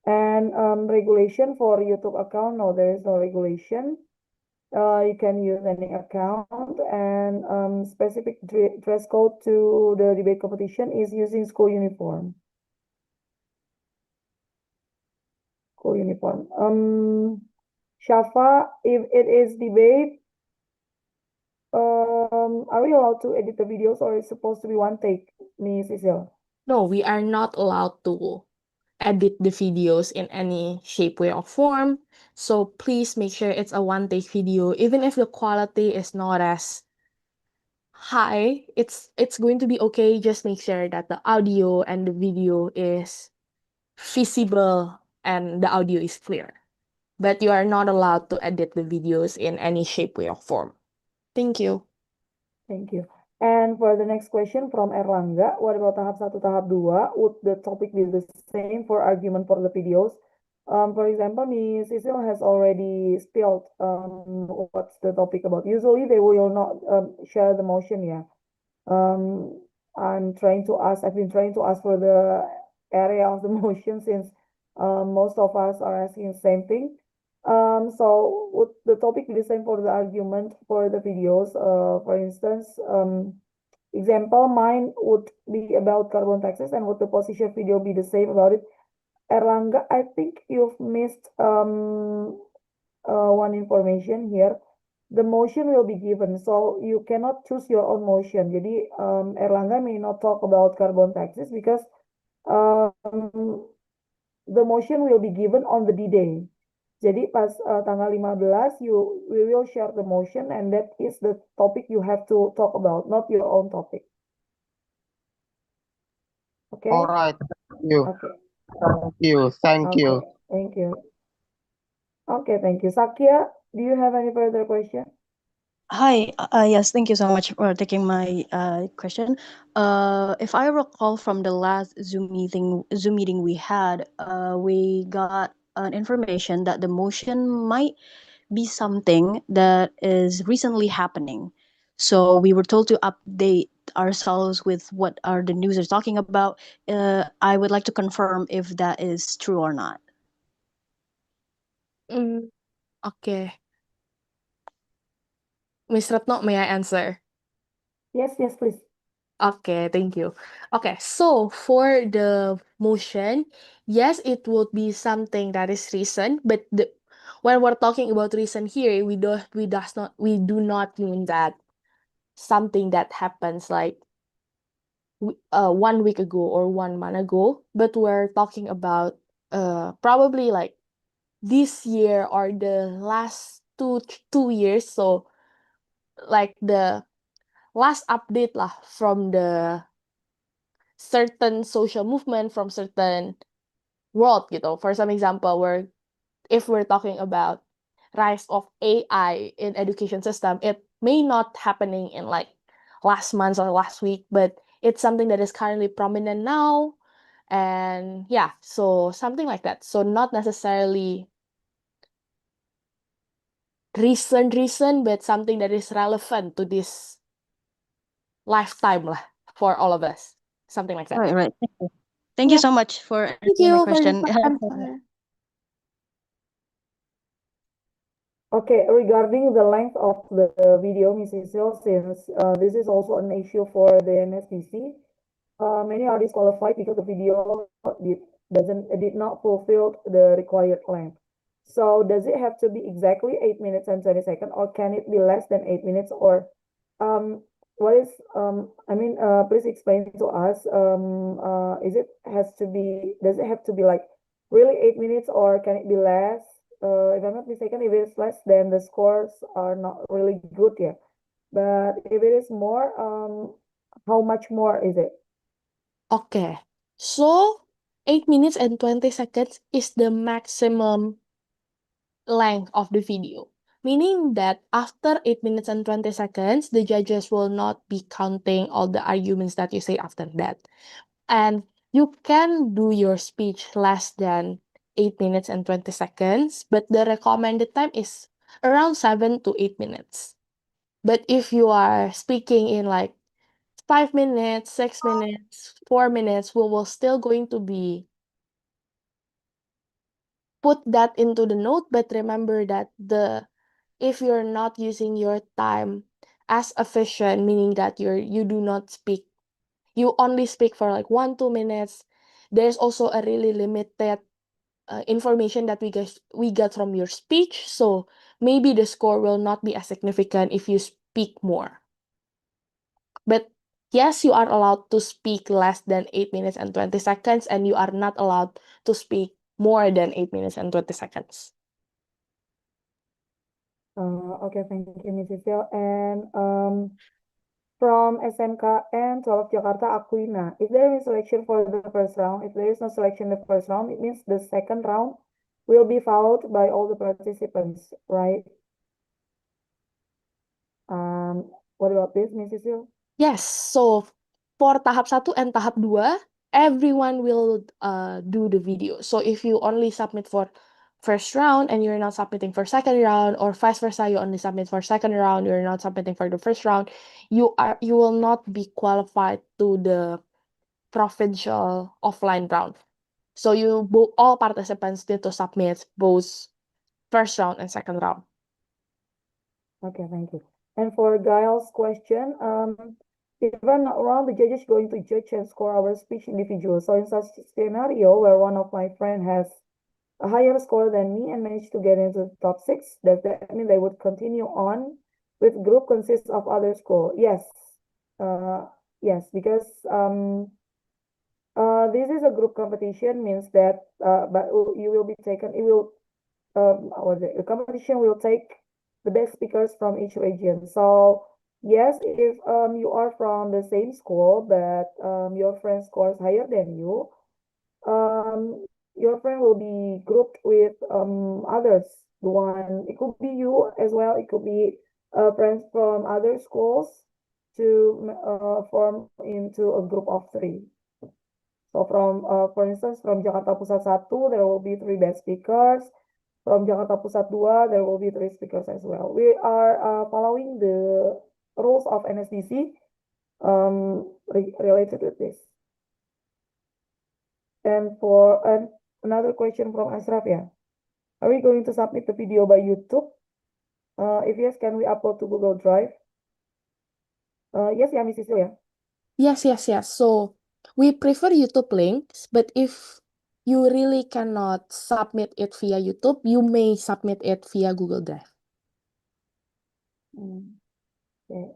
A: And regulation for YouTube account, no, there is no regulation. You can use any account, and specific dress code to the debate competition is using school uniform. School uniform. Shafa, if it is debate, are we allowed to edit the videos or it's supposed to be one take, Miss Cecil?
F: No, we are not allowed to edit the videos in any shape, way, or form. So please make sure it's a one-take video. Even if the quality is not as high, it's going to be okay. Just make sure that the audio and the video is visible and the audio is clear. But you are not allowed to edit the videos in any shape, way, or form. Thank you.
A: Thank you. And for the next question from Erlangga, what about tahap 1, tahap 2? Would the topic be the same for argument for the videos? For example, Miss Cecil has already spelled what's the topic about. Usually they will not share the motion, yeah. I've been trying to ask for the area of the motion since most of us are asking the same thing. So would the topic be the same for the argument for the videos? For instance, example, mine would be about carbon taxes, and would the position video be the same about it? Erlangga, I think you've missed one information here. The motion will be given, so you cannot choose your own motion. Jadi Erlangga may not talk about carbon taxes because the motion will be given on the D-Day. Jadi pas tanggal 15, we will share the motion, and that is the topic you have to talk about, not your own topic. Okay?
J: All right. Thank you.
A: Okay.
J: Thank you. Thank you.
A: Okay. Thank you. Okay, thank you. Sakya, do you have any further question?
H: Hi. Yes, thank you so much for taking my question. If I recall from the last Zoom meeting we had, we got an information that the motion might be something that is recently happening. So we were told to update ourselves with what are the news are talking about. I would like to confirm if that is true or not.
F: Okay. Miss Retno, may I answer?
A: Yes, yes, please.
F: Okay, thank you. Okay, so for the motion, yes, it would be something that is recent, but when we're talking about recent here, we do not mean that something that happens like 1 week ago or 1 month ago, but we're talking about probably like this year or the last 2 years. So like the last update lah from the certain social movement from certain world gitu. For some example, if we're talking about rise of AI in education system, it may not happening in like last month or last week, but it's something that is currently prominent now. And yeah, so something like that. So not necessarily recent, but something that is relevant to this lifetime lah for all of us. Something like that.
H: Right, right. Thank you. Thank you
F: Yeah.
H: so much for
F: Thank
H: answering my
F: you for the
H: question.
F: answer.
A: Okay, regarding the length of the video, Mrs. Hill, since this is also an issue for the NSDC, many are disqualified because the video did not fulfill the required length. So does it have to be exactly 8 minutes and 20 seconds, or can it be less than 8 minutes? Or what is please explain to us. Does it have to be like really 8 minutes, or can it be less? If I'm not mistaken, if it's less, then the scores are not really good yet. But if it is more, how much more is it?
F: Okay, so 8 minutes and 20 seconds is the maximum length of the video, meaning that after 8 minutes and 20 seconds, the judges will not be counting all the arguments that you say after that. And you can do your speech less than 8 minutes and 20 seconds, but the recommended time is around 7 to 8 minutes. But if you are speaking in like 5 minutes, 6 minutes, 4 minutes, we will still going to be put that into the note, but remember that if you're not using your time as efficient, meaning that you do not speak, you only speak for like 1-2 minutes, there's also a really limited information that we get from your speech, so maybe the score will not be as significant if you speak more. But yes, you are allowed to speak less than 8 minutes and 20 seconds, and you are not allowed to speak more than 8 minutes and 20 seconds.
A: Okay, thank you, Mrs. Hill. And from SMK and 12 Jakarta, Aquina, is there any selection for the first round? If there is no selection in the first round, it means the second round will be followed by all the participants, right? What about this, Mrs. Hill?
F: Yes, so for tahap 1 and tahap 2, everyone will do the video. So if you only submit for first round and you're not submitting for second round, or vice versa, you only submit for second round, you're not submitting for the first round, you will not be qualified to the provincial offline round. So all participants need to submit both first round and second round.
A: Okay, thank you. And for Giles' question, if I'm not wrong, the judge is going to judge and score our speech individual. So in such scenario where one of my friend has a higher score than me and managed to get into the top 6, does that mean they would continue on with group consists of other school? Yes. Yes, because this is a group competition, means that but you will be taken, it will the competition will take the best speakers from each region. So yes, if you are from the same school, but your friend scores higher than you, your friend will be grouped with others. It could be you as well, it could be friends from other schools to form into a group of 3. So for instance, from Jakarta Pusat 1, there will be 3 best speakers. From Jakarta Pusat 2, there will be 3 speakers as well. We are following the rules of NSDC related with this. And another question from Ashraf, yeah. Are we going to submit the video by YouTube? If yes, can we upload to Google Drive? Yes, yeah, Mrs. Cecilia.
F: Yes. So we prefer YouTube links, but if you really cannot submit it via YouTube, you may submit it via Google Drive.
A: Okay.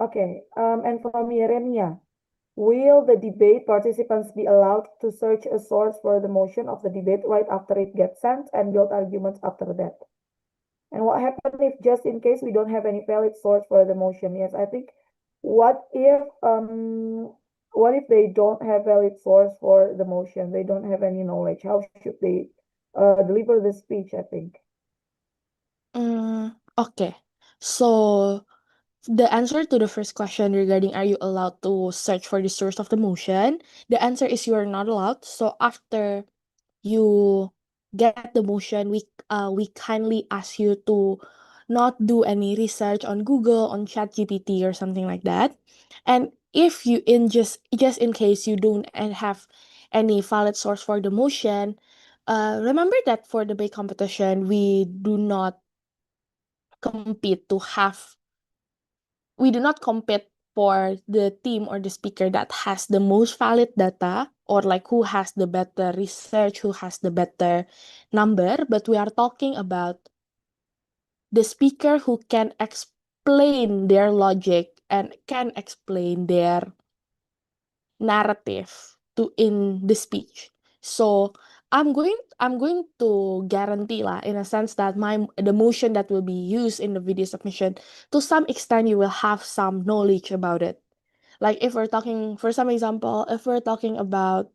A: Okay. And from Yeremia, will the debate participants be allowed to search a source for the motion of the debate right after it gets sent and build arguments after that? And what happens if just in case we don't have any valid source for the motion? Yes, I think what if they don't have valid source for the motion? They don't have any knowledge. How should they deliver the speech, I think?
F: Okay. So the answer to the first question regarding are you allowed to search for the source of the motion, the answer is you are not allowed. So after you get the motion, we kindly ask you to not do any research on Google, on ChatGPT or something like that. And if you just in case you don't have any valid source for the motion, remember that for the debate competition, we do not compete to have we do not compete for the team or the speaker that has the most valid data or like who has the better research, who has the better number, but we are talking about the speaker who can explain their logic and can explain their narrative in the speech. So I'm going to guarantee lah in a sense that the motion that will be used in the video submission, to some extent you will have some knowledge about it. Like if we're talking, for some example, if we're talking about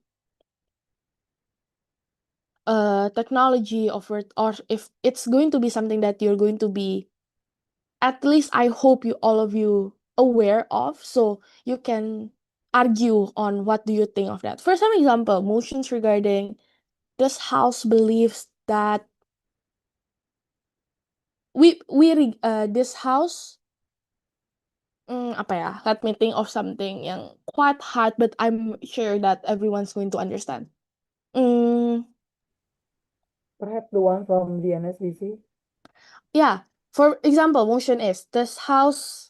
F: technology or if it's going to be something that you're going to be, at least I hope all of you aware of, so you can argue on what do you think of that. For some example, motions regarding this house believes that this house apa ya, let me think of something yang quite hard but I'm sure that everyone's going to understand.
A: Perhaps the one from the NSDC.
F: Yeah, for example, motion is this house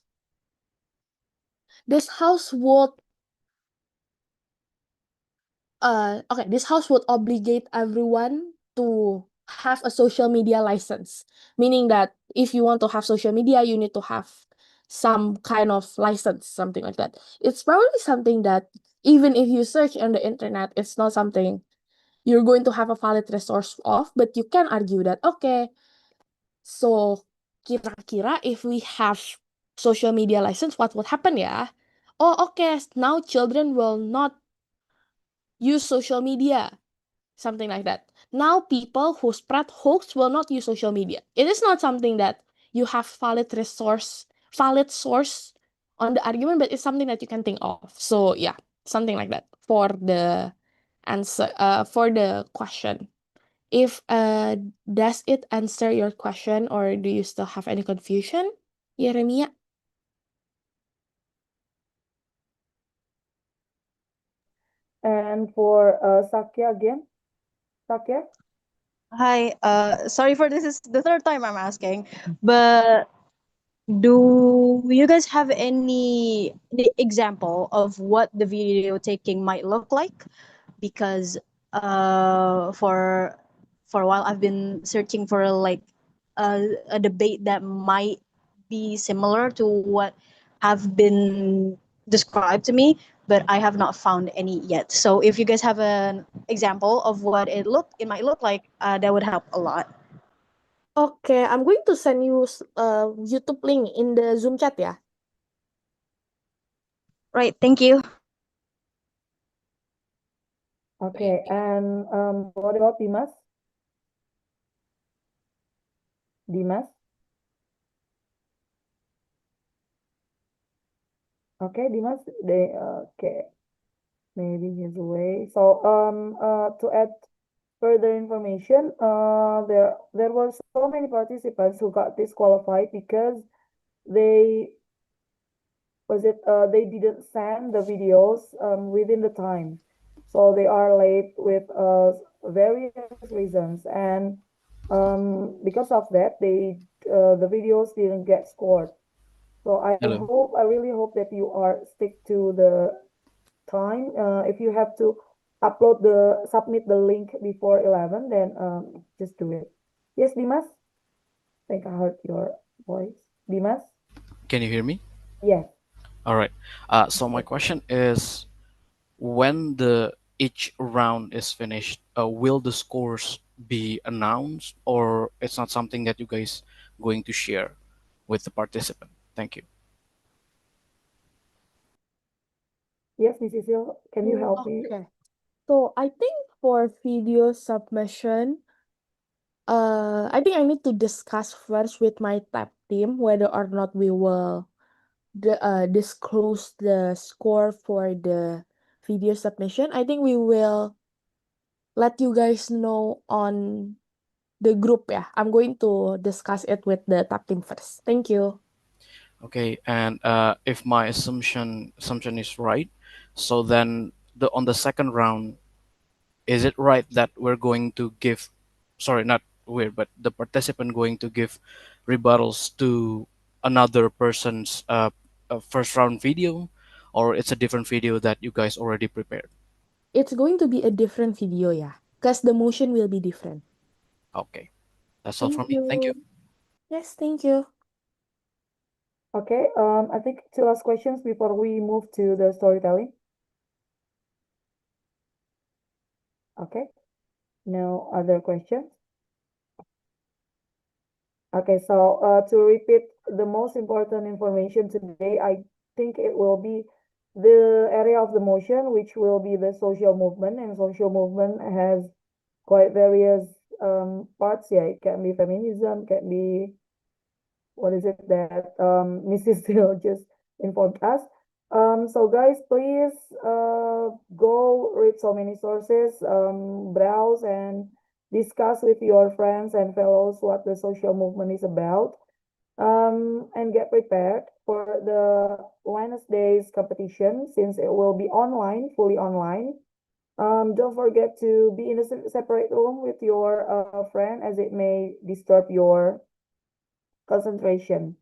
F: would this house would obligate everyone to have a social media license, meaning that if you want to have social media, you need to have some kind of license, something like that. It's probably something that even if you search on the internet, it's not something you're going to have a valid resource of, but you can argue that, okay, so kira-kira if we have social media license, what would happen ya? Oh, okay, now children will not use social media, something like that. Now people who spread hoax will not use social media. It is not something that you have valid source on the argument, but it's something that you can think of. So yeah, something like that for the answer for the question. If does it answer your question or do you still have any confusion, Yeremia?
A: And for Sakya again. Sakya?
H: Hi, sorry for this is the third time I'm asking, but do you guys have any example of what the video taking might look like? Because for a while I've been searching for like a debate that might be similar to what have been described to me, but I have not found any yet. So if you guys have an example of what it might look like, that would help a lot.
F: Okay, I'm going to send you YouTube link in the Zoom chat ya.
H: Right, thank you.
A: Okay, and what about Dimas? Dimas? Okay, Dimas, okay, maybe he's away. So to add further information, there were so many participants who got disqualified because they they didn't send the videos within the time, so they are late with various reasons, and because of that, the videos didn't get scored. So
K: Hello.
A: I really hope that you are stick to the time. If you have to submit the link before 11, then just do it. Yes, Dimas? I think I heard your voice. Dimas?
K: Can you hear me?
A: Yes.
K: All right. So my question is, when the each round is finished, will the scores be announced, or it's not something that you guys going to share with the participant? Thank you.
A: Yes, Miss Cecil, can you help me?
F: Okay. So I think for video submission, I think I need to discuss first with my tab team whether or not we will disclose the score for the video submission. I think we will let you guys know on the group. Yeah, I'm going to discuss it with the tab team first. Thank you.
K: Okay, and if my assumption is right, so then on the second round, is it right that we're going to give, sorry, not we're, but the participant going to give rebuttals to another person's first round video, or it's a different video that you guys already prepared?
F: It's going to be a different video, yeah, because the motion will be different.
K: Okay, that's all from
F: Thank
K: me. Thank you.
F: you. Yes, thank you.
A: Okay, I think two last questions before we move to the storytelling. Okay, no other questions. Okay, so to repeat the most important information today, I think it will be the area of the motion, which will be the social movement, and social movement has quite various parts. Yeah, it can be feminism, can be what is it that Mrs. Steele just informed us. So guys, please go read so many sources, browse and discuss with your friends and fellows what the social movement is about, and get prepared for the Wednesday's competition since it will be online, fully online. Don't forget to be in a separate room with your friend as it may disturb your concentration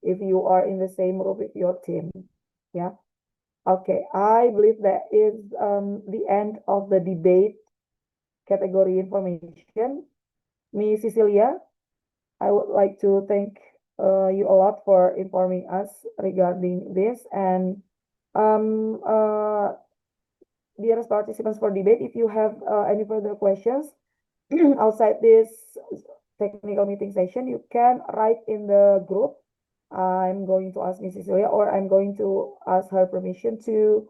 A: if you are in the same room with your team. Yeah. Okay. I believe that is the end of the debate category information. Miss Cecilia, I would like to thank you a lot for informing us regarding this. And dearest participants for debate, if you have any further questions outside this technical meeting session, you can write in the group. I'm going to ask Miss Cecilia, or I'm going to ask her permission to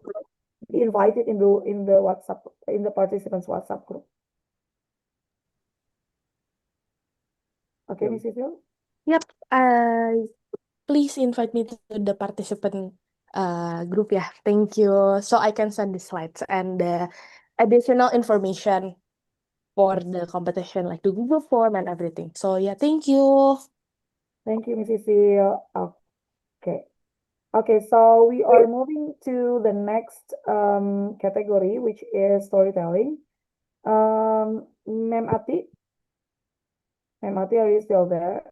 A: be invited in the WhatsApp, in the participants WhatsApp group. Okay, Miss Cecilia?
F: Yep. Please invite me to the participant group. Yeah, thank you. So I can send the slides and the additional information for the competition, like the Google form and everything. So yeah, thank you.
A: Thank you, Miss Cecilia. Okay. Okay, so we are moving to the next category, which is storytelling. Ma'am Ati? Ma'am Ati, are you still there?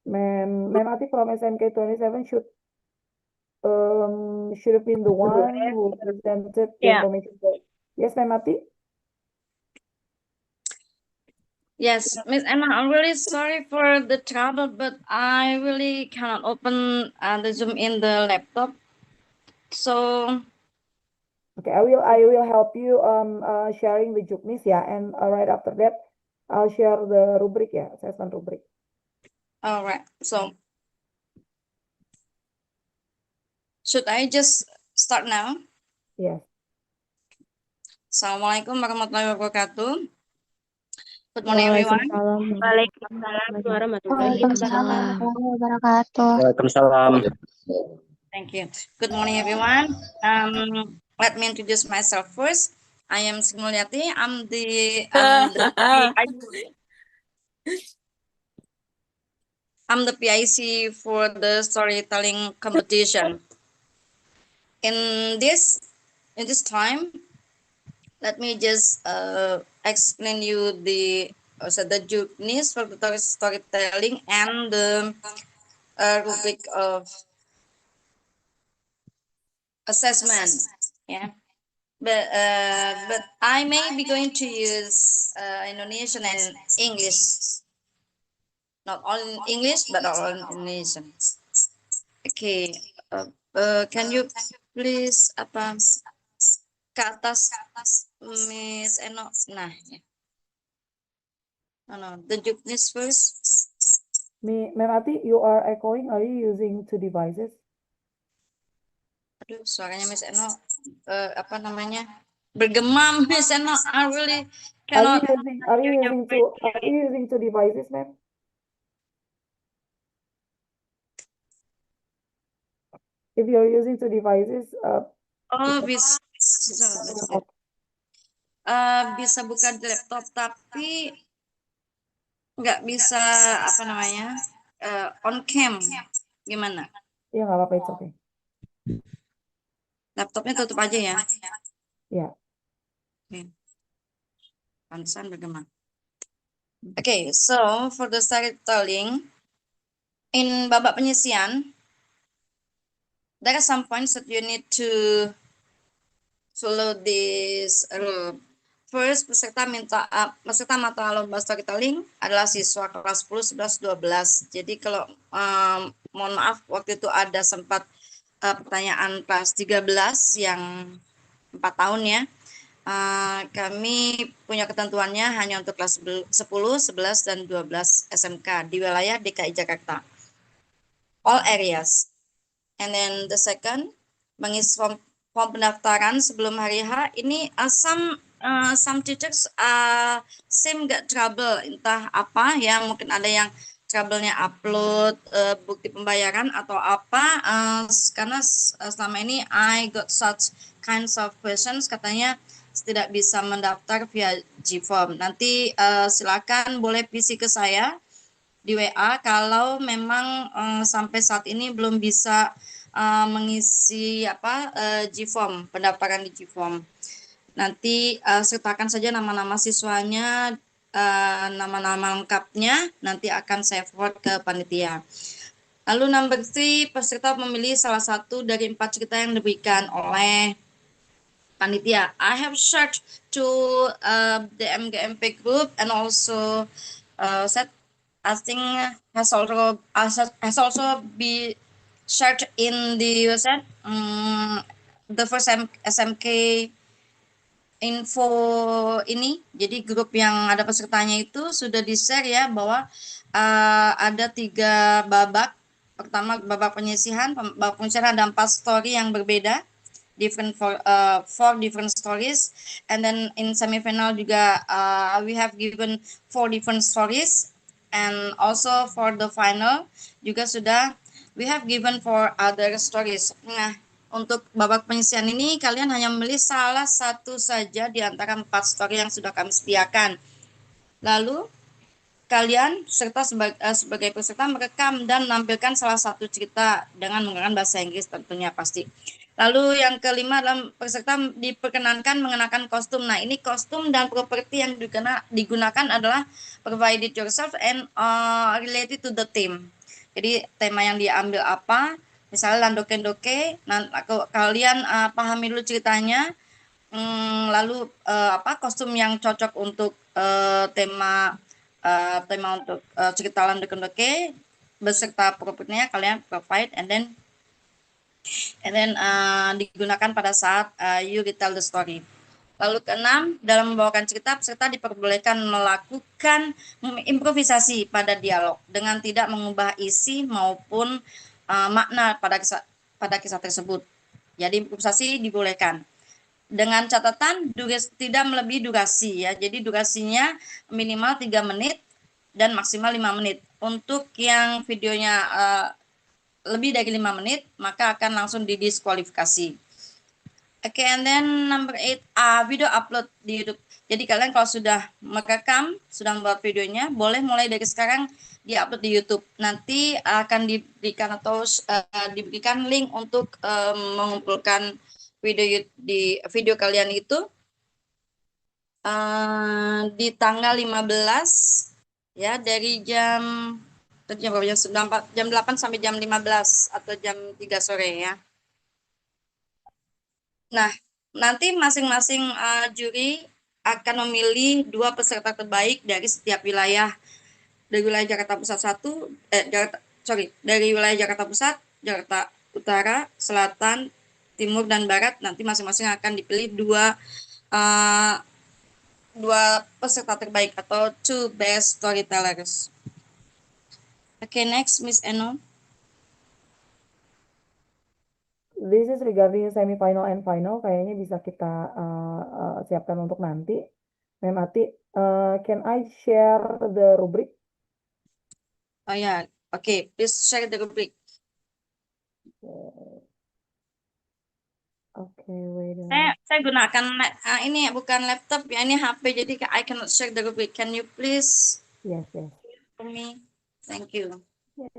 A: Ma'am Ati from SMK 27 should have been the one who presented the
E: Yeah.
A: information. Yes, Ma'am Ati?
E: Yes, Miss Emma, I'm really sorry for the trouble, but I really cannot open the Zoom in the laptop. So
A: Okay, I will help you sharing the Juknis, yeah, and right after that I'll share the rubric, yeah, assessment rubric.
E: all right. So should I just start now?
A: Yes.
E: Assalamualaikum warahmatullahi wabarakatuh. Good morning, everyone.
G: Waalaikumsalam warahmatullahi wabarakatuh.
C: Waalaikumsalam.
E: Thank you. Good morning, everyone. Let me introduce myself first. I am Sri Mulyati. I'm the PIC for the storytelling competition. In this time, let me just explain you the journeys for the storytelling and the rubric of assessment. Yeah, but I may be going to use Indonesian and English, not all in English but all in Indonesian. Okay, can you please ke atas Miss Eno? Nah, ya. No, the journeys first.
A: Ma'am Ati, you are echoing. Are you using two devices?
E: Aduh, suaranya Miss Eno bergema, Miss Eno. I really cannot.
A: Are you using two devices, ma'am? If you're using two devices,
E: Bisa. Bisa buka di laptop, tapi nggak bisa on cam. Gimana?
A: ya nggak apa-apa, it's okay.
E: Laptopnya tutup aja ya.
A: Ya.
E: Pantesan bergema. Okay, so for the storytelling, in babak penyisian, there are some points that you need to follow this rule. First, peserta mata lomba storytelling adalah siswa kelas 10, 11, 12. Jadi kalau mohon maaf waktu itu ada sempat pertanyaan kelas 13 yang 4 tahun ya. Kami punya ketentuannya hanya untuk kelas 10, 11, dan 12 SMK di wilayah DKI Jakarta. All areas. And then the second, mengisi form pendaftaran sebelum hari H. Ini some teachers seem get trouble, entah apa ya, mungkin ada yang trouble-nya upload bukti pembayaran atau apa, karena selama ini I got such kinds of questions, katanya tidak bisa mendaftar via G-form. Nanti silakan boleh PC ke saya di WA kalau memang sampai saat ini belum bisa mengisi G-form, pendaftaran di G-form. Nanti sertakan saja nama-nama siswanya, nama-nama lengkapnya, nanti akan saya forward ke panitia. Lalu number 3, peserta memilih salah satu dari 4 cerita yang diberikan oleh panitia. I have shared to the MGMP group and also I think has also be shared in the website. The first SMK info ini, jadi grup yang ada pesertanya itu sudah di-share ya, bahwa ada 3 babak. Pertama babak penyisihan, babak penyisihan ada 4 story yang berbeda, different for 4 different stories, and then in semifinal juga we have given 4 different stories, and also for the final juga sudah we have given for other stories. Nah, untuk babak penyisian ini kalian hanya memilih salah satu saja di antara 4 story yang sudah kami sediakan. Lalu kalian sebagai peserta merekam dan menampilkan salah satu cerita dengan menggunakan bahasa Inggris tentunya pasti. Lalu yang kelima adalah peserta diperkenankan mengenakan kostum. Nah, ini kostum dan properti yang digunakan adalah provided yourself and related to the theme. Jadi tema yang diambil apa? Misalnya landoke-doke, kalian pahami dulu ceritanya, lalu kostum yang cocok untuk tema untuk cerita landoke-doke beserta propertinya kalian provide, and then digunakan pada saat you retell the story. Lalu keenam, dalam membawakan cerita, peserta diperbolehkan melakukan improvisasi pada dialog dengan tidak mengubah isi maupun makna pada kisah tersebut. Jadi improvisasi dibolehkan. dengan catatan tidak melebihi durasi ya. Jadi durasinya minimal 3 menit dan maksimal 5 menit. Untuk yang videonya lebih dari 5 menit, maka akan langsung didiskualifikasi. Oke, and then number 8, video upload di YouTube. Jadi kalian kalau sudah merekam, sudah membuat videonya, boleh mulai dari sekarang di-upload di YouTube. Nanti akan diberikan atau diberikan link untuk mengumpulkan video kalian itu di tanggal 15 ya, dari jam berapa, jam 8 sampai jam 15 atau jam 3 sore ya. Nah, nanti masing-masing juri akan memilih 2 peserta terbaik dari setiap wilayah. Dari wilayah Jakarta Pusat dari wilayah Jakarta Pusat, Jakarta Utara, Selatan, Timur, dan Barat. Nanti masing-masing akan dipilih 2 peserta terbaik atau 2 best storytellers. Okay, next, Miss Eno.
A: This is regarding semifinal and final. Kayaknya bisa kita siapkan untuk nanti. Ma'am Ati, can I share the rubric?
E: Oh ya, okay, please share the rubric.
A: Okay, wait a minute.
E: Saya gunakan ini bukan laptop ya, ini HP, jadi I cannot share the rubric. Can you please
A: Yes.
E: for me? Thank you.
A: Yes.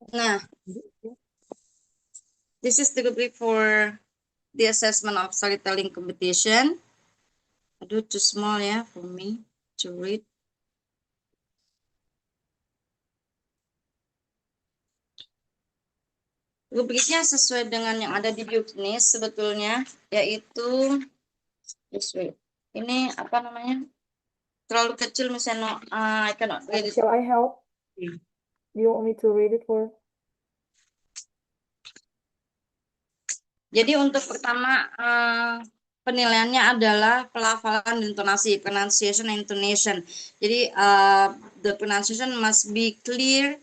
E: Nah, this is the rubric for the assessment of storytelling competition. Aduh, too small ya for me to read. Rubriknya sesuai dengan yang ada di B.Inggris sebetulnya, yaitu ini apa namanya? Terlalu kecil misalnya, I cannot read it.
A: Shall I help? Do you want me to read it for?
E: Jadi untuk pertama penilaiannya adalah pelafalan dan intonasi, pronunciation and intonation. Jadi the pronunciation must be clear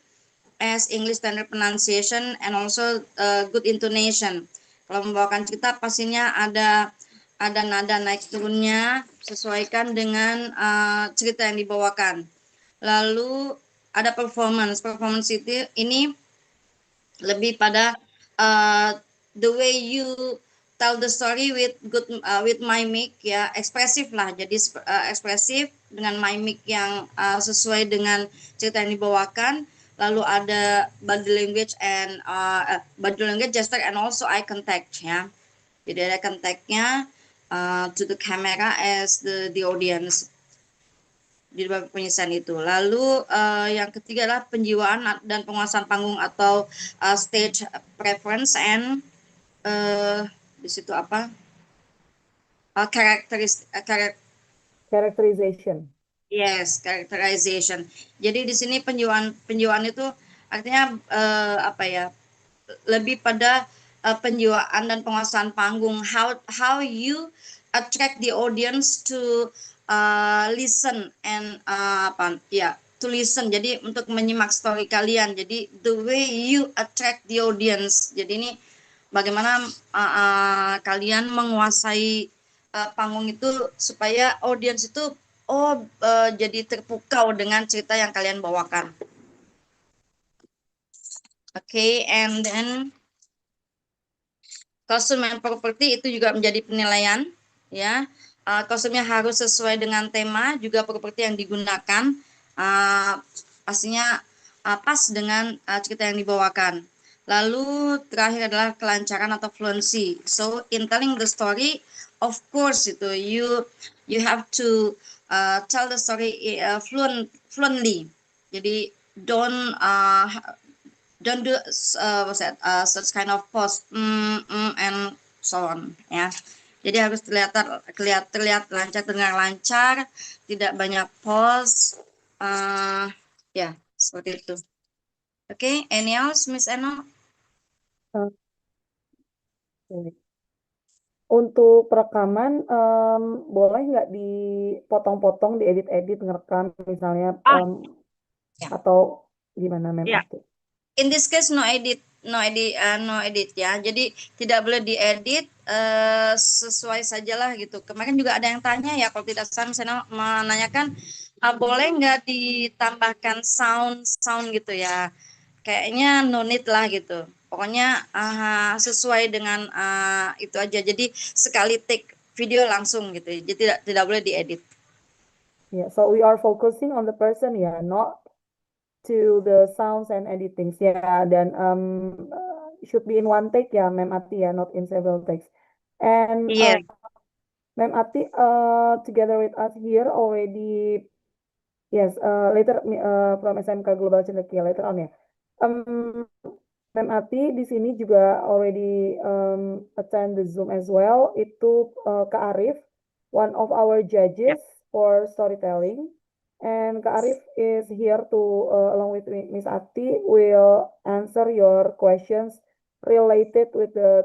E: as English standard pronunciation and also good intonation. Kalau membawakan cerita pastinya ada nada naik turunnya, sesuaikan dengan cerita yang dibawakan. Lalu ada performance itu ini lebih pada the way you tell the story with good with mimic ya, ekspresif lah. Jadi ekspresif dengan mimic yang sesuai dengan cerita yang dibawakan. Lalu ada body language and gesture and also eye contact ya. Jadi ada contactnya to the camera as the audience di babak penyelesaian itu. Lalu yang ketiga adalah penjiwaan dan penguasaan panggung atau stage preference and di situ apa?
A: Characterization.
E: Yes, characterization. Jadi di sini penjiwaan itu artinya apa ya? Lebih pada penjiwaan dan penguasaan panggung. How you attract the audience to listen and to listen. Jadi untuk menyimak story kalian. Jadi the way you attract the audience. Jadi ini bagaimana kalian menguasai panggung itu supaya audience itu jadi terpukau dengan cerita yang kalian bawakan. Okay, and then kostum and properti itu juga menjadi penilaian ya. Kostumnya harus sesuai dengan tema, juga properti yang digunakan pastinya pas dengan cerita yang dibawakan. Lalu terakhir adalah kelancaran atau fluency. So in telling the story, of course itu you have to tell the story fluently. Jadi don't do such kind of pause and so on ya. Jadi harus terlihat lancar, terdengar lancar, tidak banyak pause ya, seperti itu. Oke, any else, Miss Eno?
A: Untuk perekaman boleh nggak dipotong-potong, diedit-edit, ngerekam misalnya atau gimana, Ma'am Ati?
E: In this case, no edit, no edit ya. Jadi tidak boleh diedit, sesuai sajalah gitu. Kemarin juga ada yang tanya ya, kalau tidak salah misalnya menanyakan boleh nggak ditambahkan sound gitu ya. Kayaknya no need lah gitu. Pokoknya sesuai dengan itu aja. Jadi sekali take video langsung gitu. Jadi tidak boleh diedit.
A: Yeah, so we are focusing on the person, yeah, not to the sounds and editings, yeah. Dan should be in one take, ya, Ma'am Ati, ya, not in several takes. And
E: Iya.
A: Ma'am Ati, together with us here already, yes, later from SMK Global Cendekia later on, ya. Ma'am Ati di sini juga already attend the Zoom as well. Itu Kak Arif, one of our judges for storytelling. And Kak Arif is here to, along with Miss Ati, will answer your questions related with the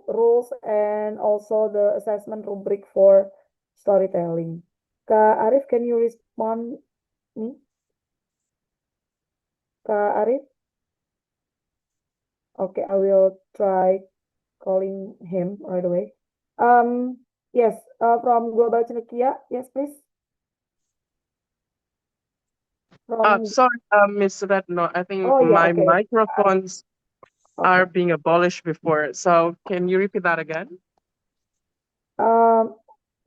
A: rules and also the assessment rubric for storytelling. Kak Arif, can you respond me? Kak Arif? Okay, I will try calling him right away. Yes, from Global Cendekia, yes, please.
J: Sorry, Miss Retno. I think
A: Oh, yeah,
J: my
A: okay.
J: microphones are
A: Okay.
J: being abolished before. So can you repeat that again?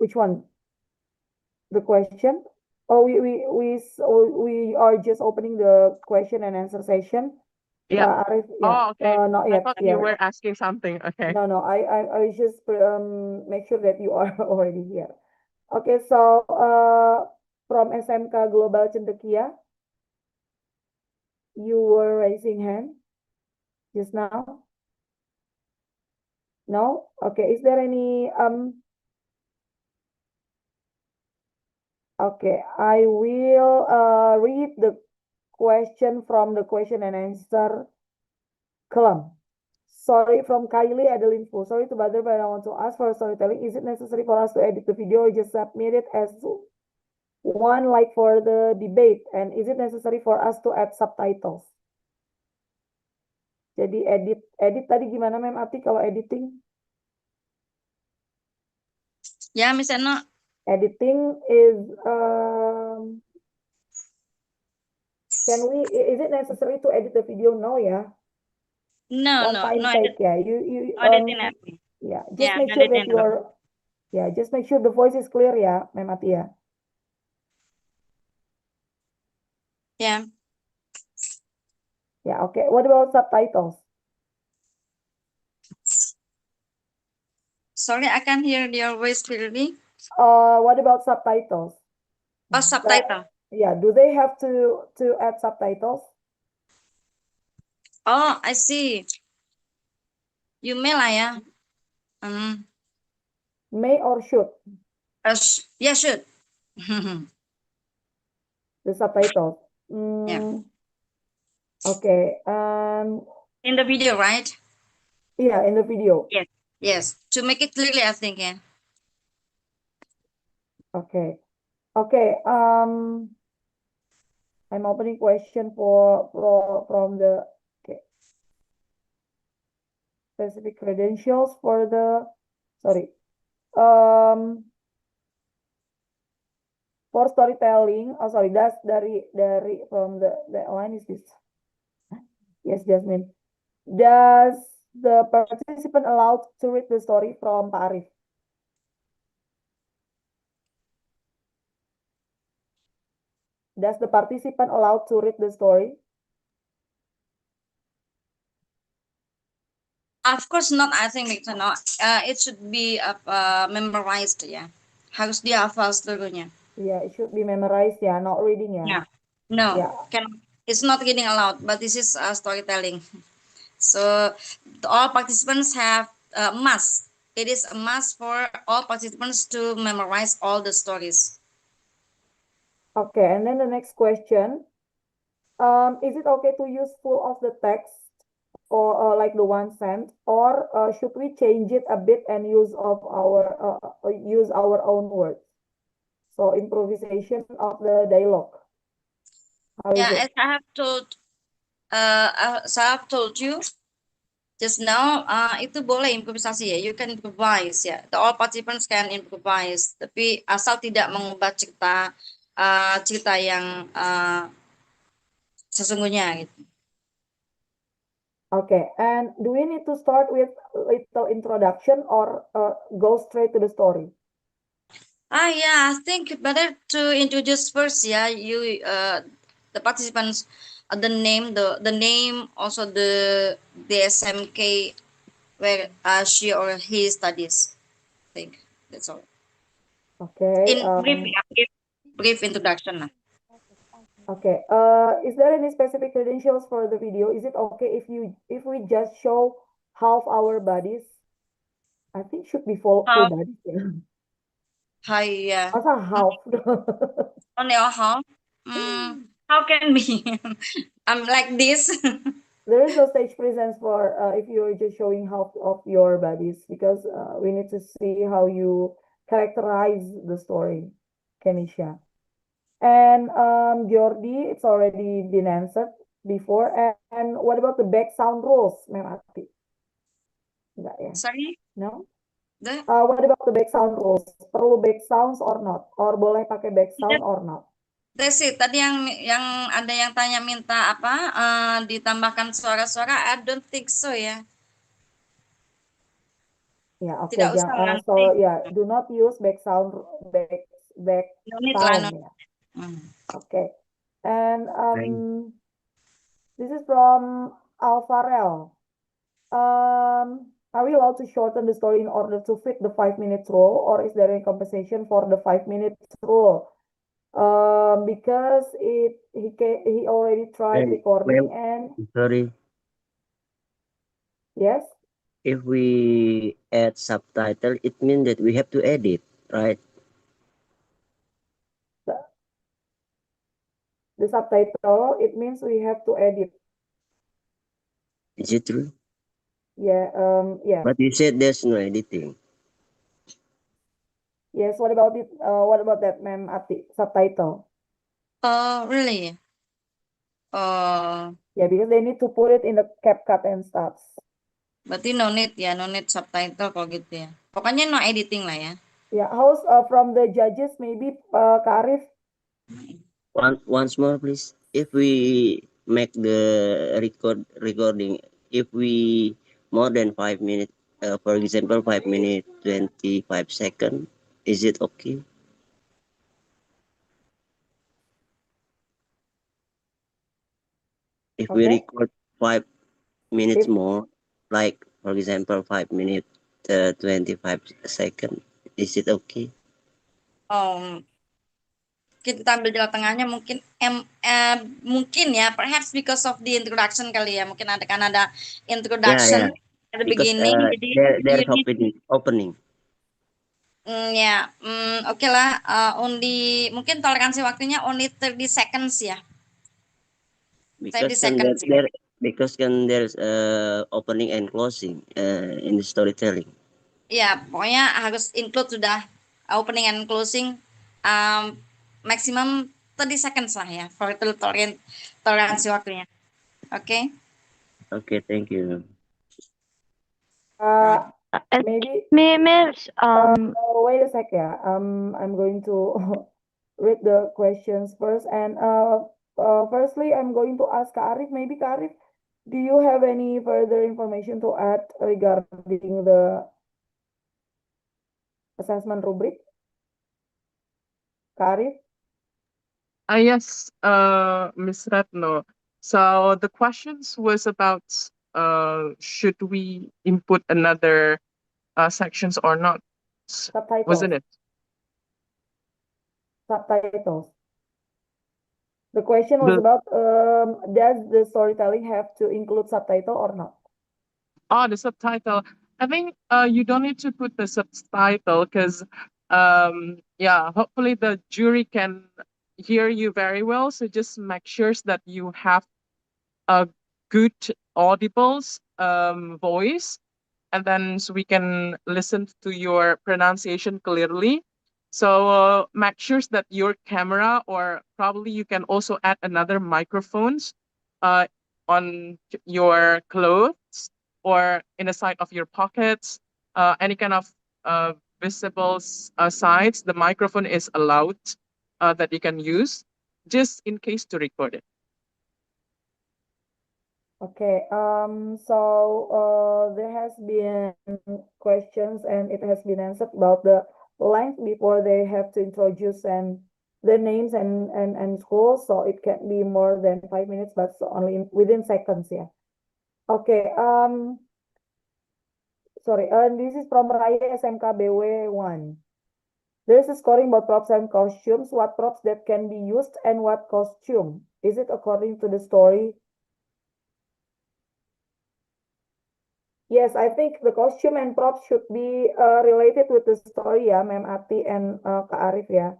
A: Which one? The question? Oh, we are just opening the question and answer session.
J: Yeah.
A: Kak Arif, yeah.
J: Oh, okay.
A: Not
J: I
A: yet.
J: thought
A: Yeah.
J: you were asking something. Okay.
A: No, I just make sure that you are already here. Okay, so from SMK Global Cendekia, you were raising hand just now. No? Okay, is there any okay, I will read the question from the question and answer column. Sorry, from Kylie Adeline Fu. Sorry to bother, but I want to ask for storytelling. Is it necessary for us to edit the video or just submit it as one like for the debate? And is it necessary for us to add subtitles? Jadi edit tadi gimana, Ma'am Ati, kalau editing?
E: Ya, Miss Eno.
A: Editing is is it necessary to edit the video? No, ya.
E: No,
A: One time
E: no
A: take,
E: edit.
A: yeah. You
E: Editing nothing.
A: yeah, just
E: Yeah,
A: make
E: no
A: sure that
E: editing.
A: just make sure the voice is clear, ya, Ma'am Ati, ya.
E: Yeah.
A: Yeah, okay. What about subtitles?
E: Sorry, I can't hear your voice clearly.
A: What about subtitles?
E: Oh, subtitle.
A: Yeah, do they have to add subtitles?
E: Oh, I see. You may lah ya.
A: May or should?
E: Yeah, should.
A: The subtitles.
E: Yeah.
A: Okay.
E: In the video, right?
A: Yeah, in the video.
E: Yes. Yes. To make it clearly, I think, yeah.
A: Okay. Okay. I'm opening question from the specific credentials for the for storytelling. Oh, sorry, that's dari from the line is this. Yes, Jasmine. Does the participant allowed to read the story from Pak Arif? Does the participant allowed to read the story?
E: Of course not, I think it's not. It should be memorized, ya. Harus dihafal seluruhnya.
A: Yeah, it should be memorized, yeah, not reading, yeah.
E: Yeah. No,
A: Yeah.
E: it's not reading aloud, but this is storytelling. So all participants have must. It is a must for all participants to memorize all the stories.
A: Okay, and then the next question. Is it okay to use full of the text or like the one sent, or should we change it a bit and use our own words? So improvisation of the dialogue. How is
E: Yeah,
A: it?
E: as I have told So I've told you just now, itu boleh improvisasi ya. You can improvise ya. The all participants can improvise. Tapi asal tidak mengubah cerita yang sesungguhnya gitu.
A: Okay, and do we need to start with little introduction or go straight to the story?
E: Yeah, I think better to introduce first. Yeah, you the participants, the name, also the SMK where she or he studies. I think that's all.
A: Okay.
E: In brief introduction lah.
A: Okay. Is there any specific credentials for the video? Is it okay if we just show half our bodies? I think should be full bodies. Yeah.
E: Hi, yeah.
A: Masa half?
E: Only a half. How can be? I'm like this.
A: There is no stage presence for if you're just showing half of your bodies because we need to see how you characterize the story, Kenisha. And Jordi, it's already been answered before. And what about the background rules, Ma'am Ati? Enggak ya?
E: Sorry?
A: No?
E: The
A: What about the background rules? Perlu backgrounds or not? Or boleh pakai background or not?
E: That's it. Tadi yang ada yang tanya minta apa ditambahkan suara-suara. I don't think so ya.
A: Ya, oke.
E: Tidak usah nanti.
A: So ya, do not use background
E: No need lah,
A: sound.
E: no.
A: Ya. Okay. And this is from Alvarel. Are we allowed to shorten the story in order to fit the 5 minutes rule, or is there any compensation for the 5 minutes rule? Because he already tried recording and
L: Sorry,
A: yes,
L: if we add subtitle, it means that we have to edit, right?
A: the subtitle, it means we have to edit.
L: Is it true?
A: Yeah, yeah.
L: But you said there's no editing.
A: Yes, what about it? What about that, Ma'am Ati? Subtitle.
E: Oh, really?
A: Yeah, because they need to put it in the CapCut and stuff.
E: Berarti no need ya, no need subtitle kalau gitu ya. Pokoknya no editing lah ya.
A: Yeah, how's from the judges, maybe Kak Arif?
L: Once more, please. If we make the recording, if we more than 5 minutes, for example, 5 minutes 25 seconds, is it okay? If we record 5 minutes more, like for example 5 minutes 25 seconds, is it okay?
E: Kita ambil jalan tengahnya mungkin mungkin ya, perhaps because of the introduction kali ya, mungkin ada introduction at the
L: Because,
E: beginning, jadi
L: there's opening.
E: Oke lah, only mungkin toleransi waktunya only 30 seconds ya.
L: Because there's opening and closing in the storytelling.
E: Ya, pokoknya harus include sudah opening and closing maximum 30 seconds lah ya for toleransi waktunya. Oke.
L: Okay, thank you.
A: Maybe
G: Miss,
A: wait a sec, yeah. I'm going to read the questions first, and firstly, I'm going to ask Kak Arif. Maybe Kak Arif, do you have any further information to add regarding the assessment rubric? Kak Arif?
J: Yes, Ms. Retno. So the questions was about should we input another sections or not?
A: Subtitles.
J: Wasn't it?
A: Subtitles. The question was about does the storytelling have to include subtitle or not?
J: Oh, the subtitle. I think you don't need to put the subtitle because hopefully the jury can hear you very well. So just make sure that you have a good audibles voice, and then so we can listen to your pronunciation clearly. So make sure that your camera, or probably you can also add another microphones on your clothes or in the side of your pockets, any kind of visible sides, the microphone is allowed that you can use just in case to record it.
A: Okay, there has been questions and it has been answered about the length before they have to introduce and the names and schools, so it can be more than 5 minutes, but only within seconds, yeah. Okay, sorry, this is from Raya SMK BW1. There is a scoring about props and costumes. What props that can be used and what costume? Is it according to the story? Yes, I think the costume and props should be related with the story, yeah, Ma'am Ati and Kak Arif, yeah.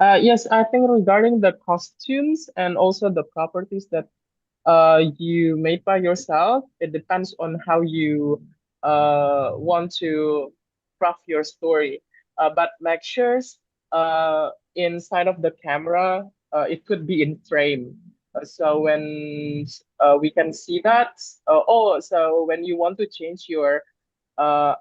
J: Yes, I think regarding the costumes and also the properties that you made by yourself, it depends on how you want to craft your story. But lectures inside of the camera, it could be in frame. So when we can see that, so when you want to change your uh,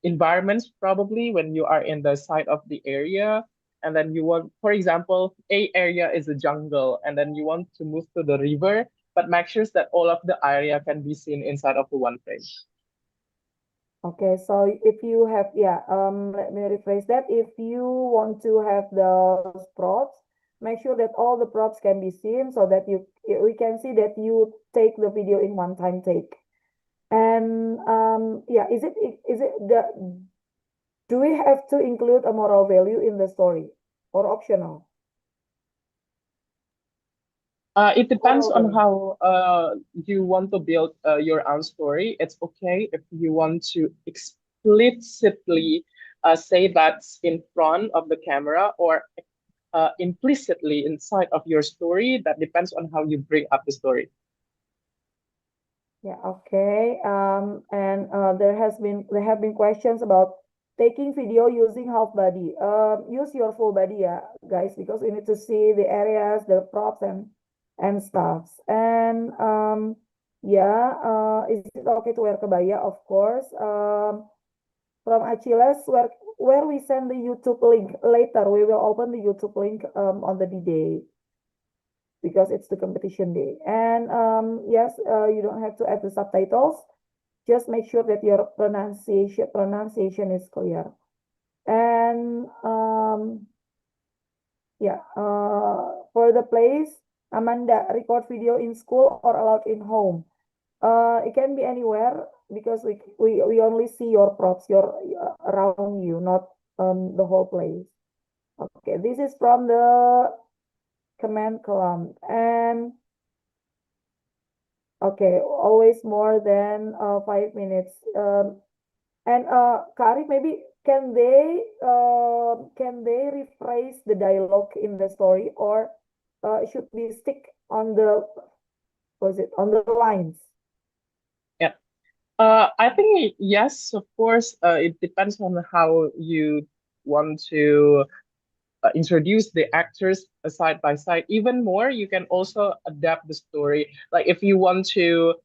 J: environments, probably when you are in the side of the area, and then you want, for example, a area is a jungle and then you want to move to the river, but make sure that all of the area can be seen inside of the one frame.
A: Okay, so if you have, yeah, let me rephrase that. If you want to have those props, make sure that all the props can be seen so that we can see that you take the video in one time take. And yeah, is it do we have to include a moral value in the story or optional?
J: It depends on
A: Okay.
J: how you want to build your own story. It's okay if you want to explicitly say that's in front of the camera or implicitly inside of your story. That depends on how you bring up the story.
A: Yeah, okay. And there have been questions about taking video using half body. Use your full body, yeah, guys, because we need to see the areas, the props and stuffs. And yeah, is it okay to wear kebaya? Of course. From Achilles, where we send the YouTube link later. We will open the YouTube link on the D-Day because it's the competition day. And yes, you don't have to add the subtitles. Just make sure that your pronunciation is clear. And yeah, for the place, Amanda, record video in school or allowed in home. It can be anywhere because we only see your props, your around you, not the whole place. Okay, this is from the command column. And okay, always more than 5 minutes. And Karif, maybe can they rephrase the dialogue in the story, or should we stick on the on the lines?
J: Yeah. I think yes, of course. It depends on how you want to introduce the actors side by side. Even more, you can also adapt the story. Like if you want to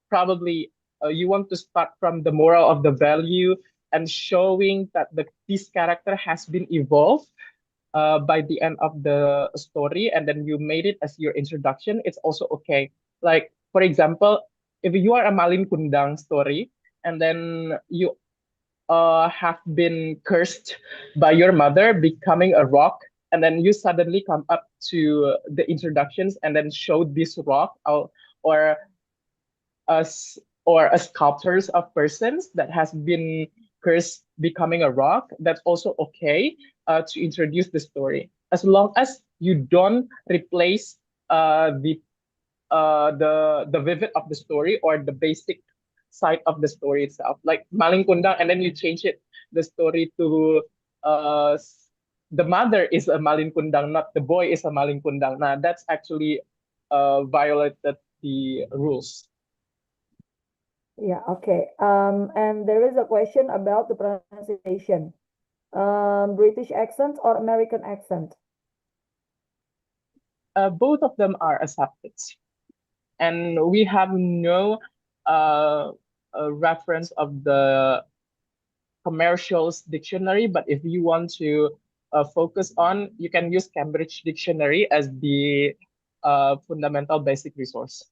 J: probably you want to start from the moral of the value and showing that this character has been evolved by the end of the story, and then you made it as your introduction, it's also okay. Like for example, if you are a Malin Kundang story and then you have been cursed by your mother becoming a rock, and then you suddenly come up to the introductions and then show this rock or us or a sculptures of persons that has been cursed becoming a rock. That's also okay to introduce the story, as long as you don't replace the vivid of the story or the basic side of the story itself, like Maling Kundang, and then you change it the story to uh, the mother is a Malin Kundang, not the boy is a Malin Kundang. Now that's actually violated the rules.
A: Yeah, okay. And there is a question about the pronunciation. British accent or American accent?
J: Both of them are accepted, and we have no reference of the commercials dictionary. But if you want to focus on, you can use Cambridge Dictionary as the fundamental basic resource.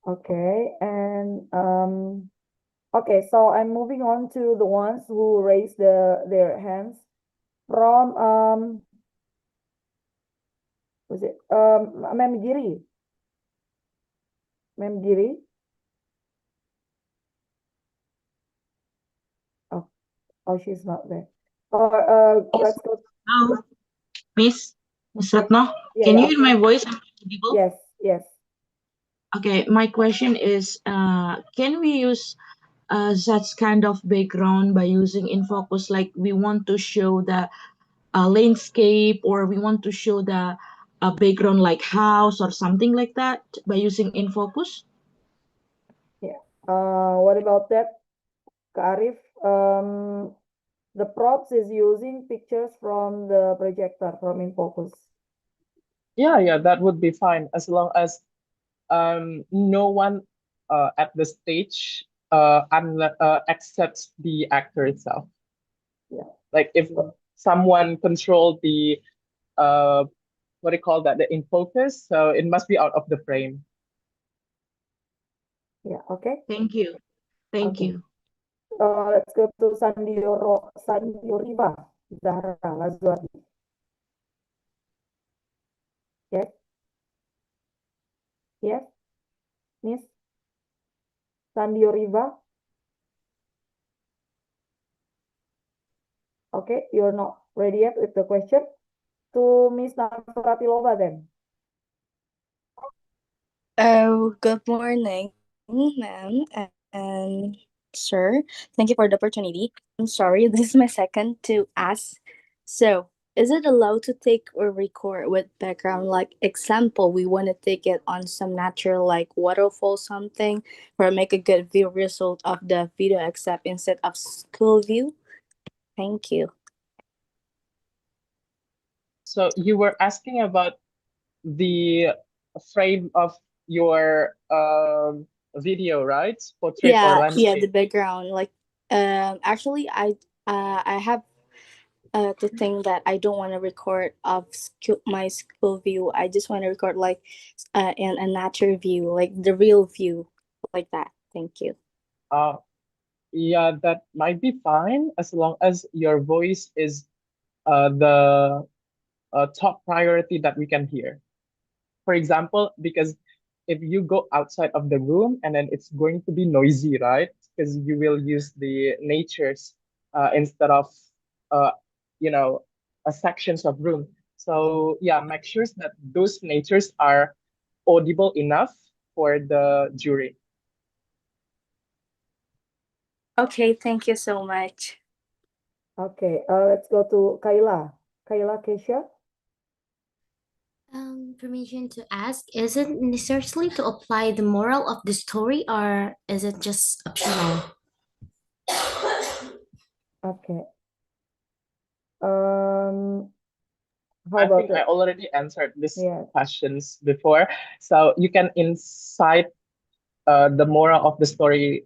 A: Okay, and okay, so I'm moving on to the ones who raised their hands from was it Ma'am Giri? Ma'am Giri? Oh, she's not there. Or let's go.
M: Hello, Miss Ratno.
A: Yeah,
M: Can
A: yeah,
M: you hear my voice? Am I audible?
A: yes, yes.
M: Okay, my question is, can we use such kind of background by using in focus? Like we want to show the landscape, or we want to show the background like house or something like that by using in focus?
A: Yeah. What about that, Kak Arif? The props is using pictures from the projector from InFocus.
J: Yeah, that would be fine, as long as no one at the stage accepts the actor itself.
A: Yeah.
J: Like if someone controlled the what do you call that, the in focus, so it must be out of the frame.
A: Yeah, okay.
M: Thank you. Thank
A: Okay.
M: you.
A: Let's go to Sandioriva Zahra Lazuardi. Yes. Yes. Miss Sandioriva. Okay, you're not ready yet with the question. To Miss Navratilova then.
I: Oh, good morning, ma'am and sir. Thank you for the opportunity. I'm sorry, this is my second to ask. So, is it allowed to take or record with background? Like example, we want to take it on some natural like waterfall something, or make a good view result of the video except instead of school view. Thank you.
J: So you were asking about the frame of your video, right? Portrait or
I: Yeah,
J: landscape.
I: the background. Like, actually, I have the thing that I don't want to record of my school view. I just want to record like in a natural view, like the real view, like that. Thank you.
J: Yeah, that might be fine, as long as your voice is the top priority that we can hear. For example, because if you go outside of the room, and then it's going to be noisy, right? Because you will use the natures instead of you know sections of room. So yeah, make sure that those natures are audible enough for the jury.
I: Okay, thank you so much.
A: Okay, let's go to Kayla. Kayla Kesha.
N: Permission to ask, is it necessarily to apply the moral of the story, or is it just optional?
A: Okay. How
J: I
A: about
J: think I
A: that?
J: already answered these
A: Yeah.
J: questions before. So you can incite the moral of the story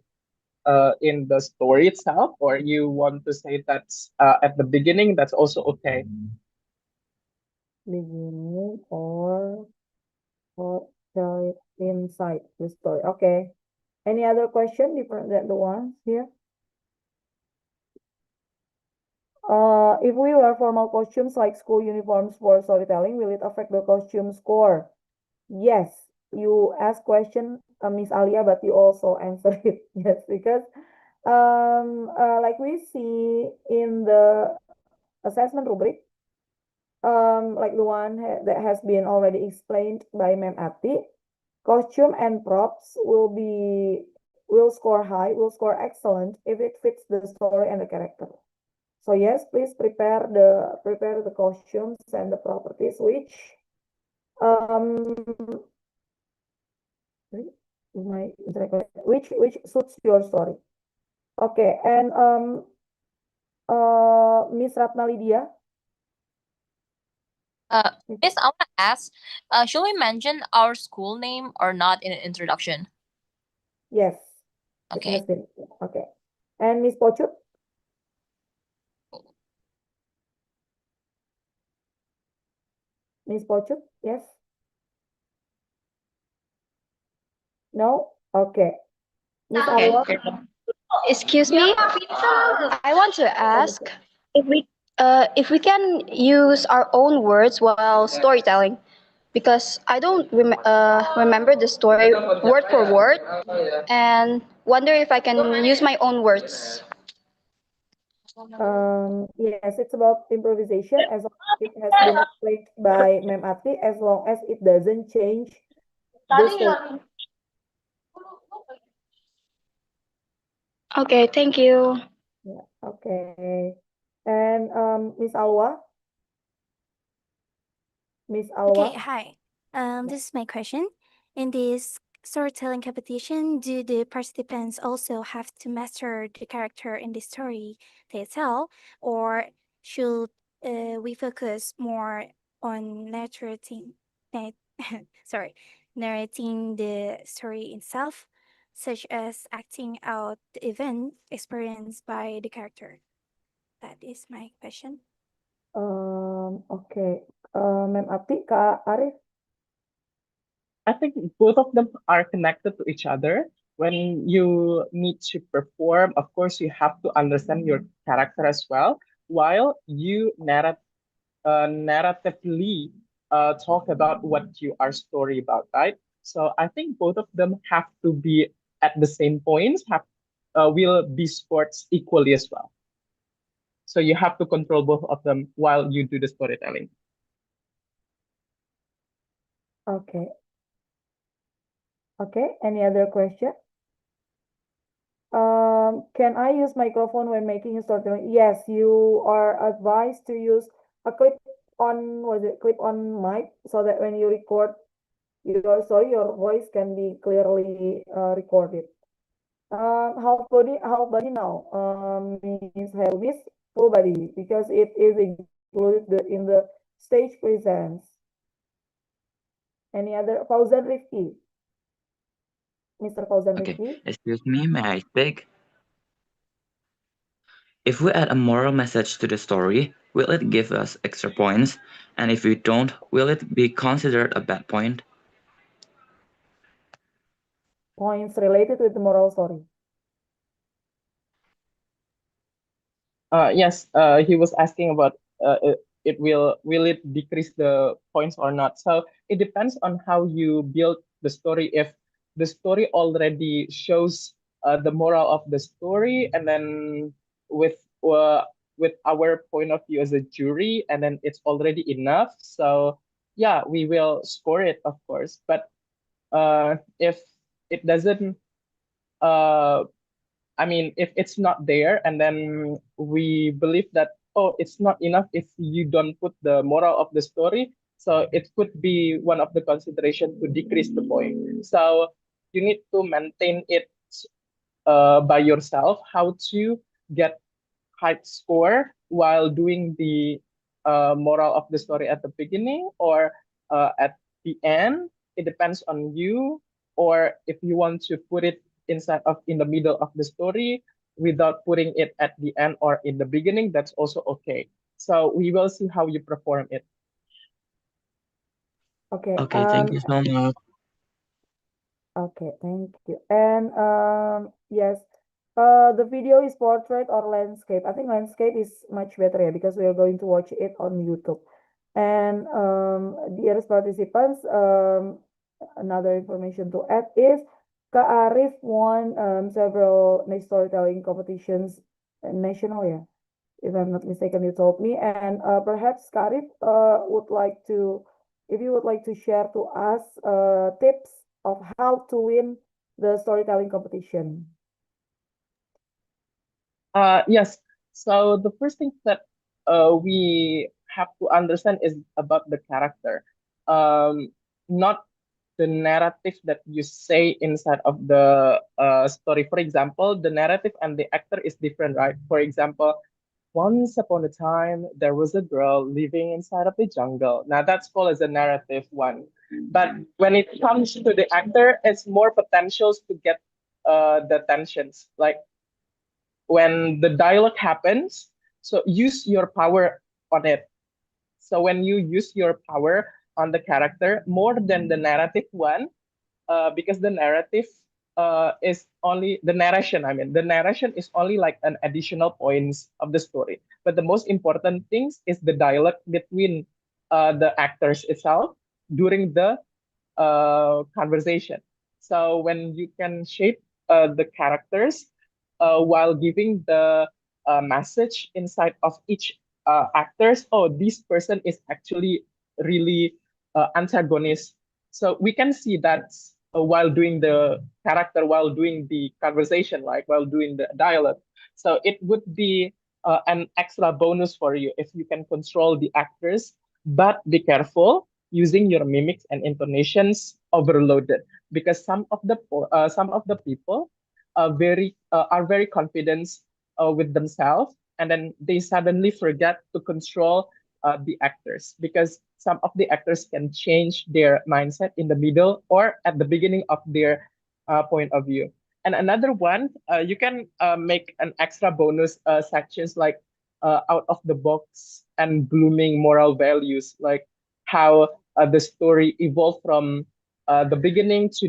J: in the story itself, or you want to say that's at the beginning, that's also okay.
A: Beginning or tell it inside the story. Okay. Any other question different than the ones here? If we wear formal costumes like school uniforms for storytelling, will it affect the costume score? Yes, you asked question, Miss Alia, but you also answered it. Yes, because like we see in the assessment rubric, like the one that has been already explained by Ma'am Ati, costume and props will score high, will score excellent if it fits the story and the character. So yes, please prepare the costumes and the properties which which suits your story. Okay, and Miss Ratna Lydia.
O: Miss, I want to ask, should we mention our school name or not in an introduction?
A: Yes, it
O: Okay.
A: has been. Okay. And Miss Pochup? Miss Pochup, yes? No? Okay. Miss Alwa?
P: Excuse me, I want to ask if we can use our own words while storytelling, because I don't remember the story word for word, and wonder if I can use my own words.
A: Yes, it's about improvisation as it has been explained by Ma'am Ati, as long as it doesn't change the story.
P: Okay, thank you.
A: Yeah, okay. And Miss Alwa? Miss Alwa?
Q: Okay, hi. This is my question. In this storytelling competition, do the participants also have to master the character in the story they tell, or should we focus more on narrating, sorry, narrating the story itself, such as acting out the event experienced by the character? That is my question.
A: Okay. Ma'am Ati, Kak Arif?
J: I think both of them are connected to each other. When you need to perform, of course, you have to understand your character as well, while you narratively talk about what you are story about, right? So I think both of them have to be at the same points, have will be scored equally as well. So you have to control both of them while you do the storytelling.
A: Okay. Okay, any other question? Can I use microphone when making a storytelling? Yes, you are advised to use a clip on mic, so that when you record your voice can be clearly recorded. How body now? Means Helvis full body, because it is included in the stage presence. Any other? Fauzan Rifki. Mr. Fauzan
R: Okay,
A: Rifki.
R: excuse me, may I speak? If we add a moral message to the story, will it give us extra points? And if we don't, will it be considered a bad point?
A: Points related with the moral story.
J: Yes, he was asking about it will it decrease the points or not. So it depends on how you build the story. If the story already shows the moral of the story, and then with uh, with our point of view as a jury, and then it's already enough. So yeah, we will score it, of course. But if it doesn't I mean, if it's not there, and then we believe that, oh, it's not enough if you don't put the moral of the story. So it could be one of the consideration to decrease the point. So you need to maintain it by yourself, how to get high score while doing the moral of the story at the beginning or at the end. It depends on you, or if you want to put it in the middle of the story without putting it at the end or in the beginning, that's also okay. So we will see how you perform it.
A: Okay.
R: Okay, thank you so much.
A: Okay, thank you. And yes, the video is portrait or landscape. I think landscape is much better, yeah, because we are going to watch it on YouTube. And dearest participants, another information to add is Kak Arif won several storytelling competitions, national, yeah, if I'm not mistaken, you told me. And perhaps Kak Arif would like to, if you would like to share to us tips of how to win the storytelling competition.
J: Yes. So the first thing that we have to understand is about the character, not the narrative that you say inside of the story. For example, the narrative and the actor is different, right? For example,
S: once upon a time, there was a girl living inside of the jungle. Now that's called as a narrative one. But when it comes to the actor, it's more potentials to get the tensions. Like when the dialogue happens, so use your power on it. So when you use your power on the character more than the narrative one, because the narrative is only the narration. I mean, the narration is only like an additional points of the story. But the most important things is the dialogue between the actors itself during the conversation. So when you can shape the characters while giving the message inside of each actors, oh, this person is actually really antagonist. So we can see that while doing the character, while doing the conversation, like while doing the dialogue. So it would be an extra bonus for you if you can control the actors, but be careful using your mimics and intonations overloaded, because some of the people are very confident with themselves, and then they suddenly forget to control the actors, because some of the actors can change their mindset in the middle or at the beginning of their point of view. And another one, you can make an extra bonus sections like out of the box and blooming moral values, like how the story evolved from the beginning to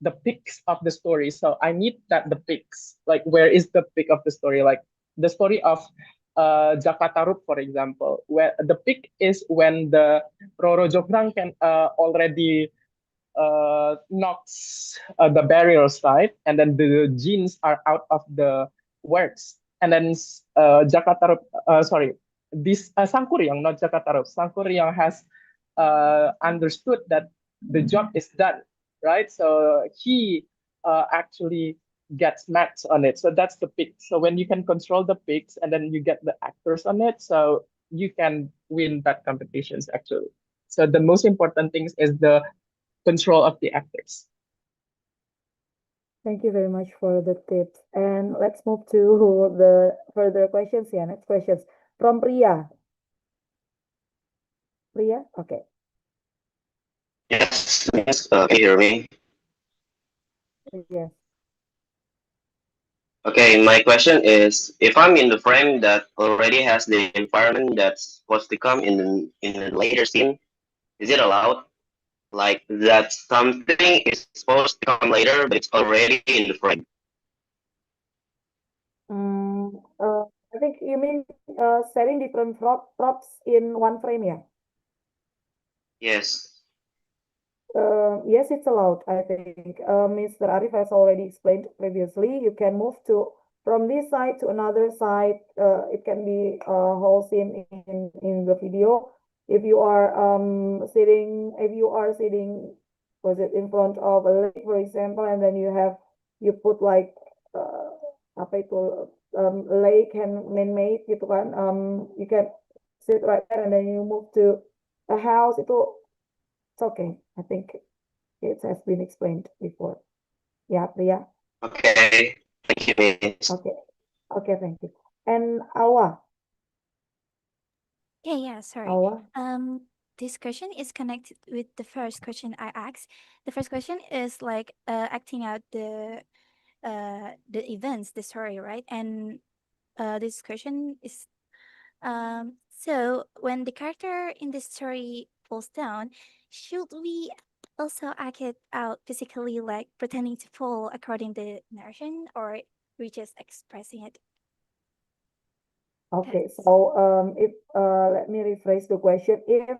S: the peaks of the story. So I need that the peaks, like where is the peak of the story? Like the story of Jakarta, for example, where the peak is when the Roro Jonggrang can already knocks the barriers, right? And then the genes are out of the works. And then this Sangkuriang, not Jakarta, Sangkuriang has understood that the job is done, right? So he actually gets max on it. So that's the pick. So when you can control the picks and then you get the actors on it, so you can win that competitions actually. So the most important things is the control of the actors.
A: Thank you very much for the tips. And let's move to the further questions. Yeah, next questions from Priya. Priya, okay.
L: Yes, can you hear me?
A: Yes.
L: Okay, my question is, if I'm in the frame that already has the environment that's supposed to come in a later scene, is it allowed? Like that something is supposed to come later, but it's already in the frame.
A: I think you mean setting different props in one frame, yeah?
L: Yes.
A: Yes, it's allowed, I think. Mr. Arif has already explained previously. You can move from this side to another side. It can be a whole scene in the video. If you are sitting, was it in front of a lake, for example, and then you put like apa itu lake and man-made gitu kan. You can sit right there and then you move to a house itu. It's okay. I think it has been explained before. Yeah, Priya.
L: Okay. Thank you, Miss.
A: Okay. Okay, thank you. And Awa.
Q: Yeah, sorry.
A: Awa.
Q: This question is connected with the first question I asked. The first question is like acting out the events, the story, right? And this question is so when the character in the story falls down, should we also act it out physically, like pretending to fall according to the narration, or we just expressing it?
A: Okay, so if let me rephrase the question. If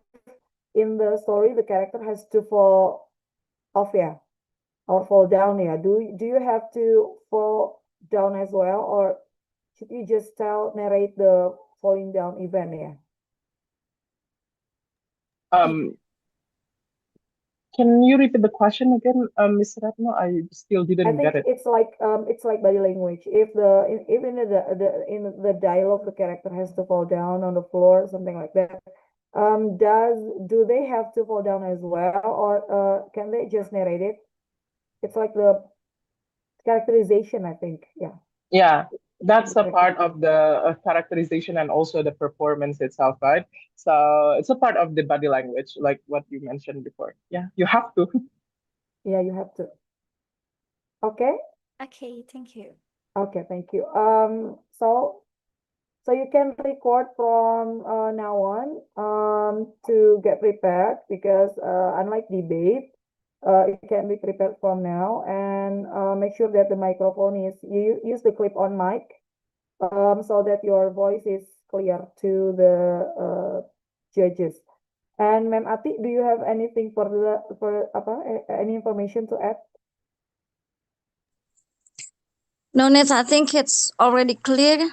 A: in the story the character has to fall off, yeah, or fall down, yeah, do you have to fall down as well, or should you just narrate the falling down event, yeah?
S: Can you repeat the question again, Ms. Ratno? I still didn't get it.
A: It's like body language. If even in the dialogue the character has to fall down on the floor, something like that. Do they have to fall down as well, or can they just narrate it? It's like the characterization, I think. Yeah.
S: Yeah. That's a part of the characterization and also the performance itself, right? So it's a part of the body language, like what you mentioned before. Yeah, you have to.
A: Yeah, you have to. Okay.
Q: Okay, thank you.
A: Okay, thank you. So you can record from now on to get prepared because unlike debate, it can be prepared from now and make sure that the microphone is you use the clip-on mic so that your voice is clear to the judges. And Ma'am Ati, do you have anything for any information to add?
E: No need, I think it's already clear.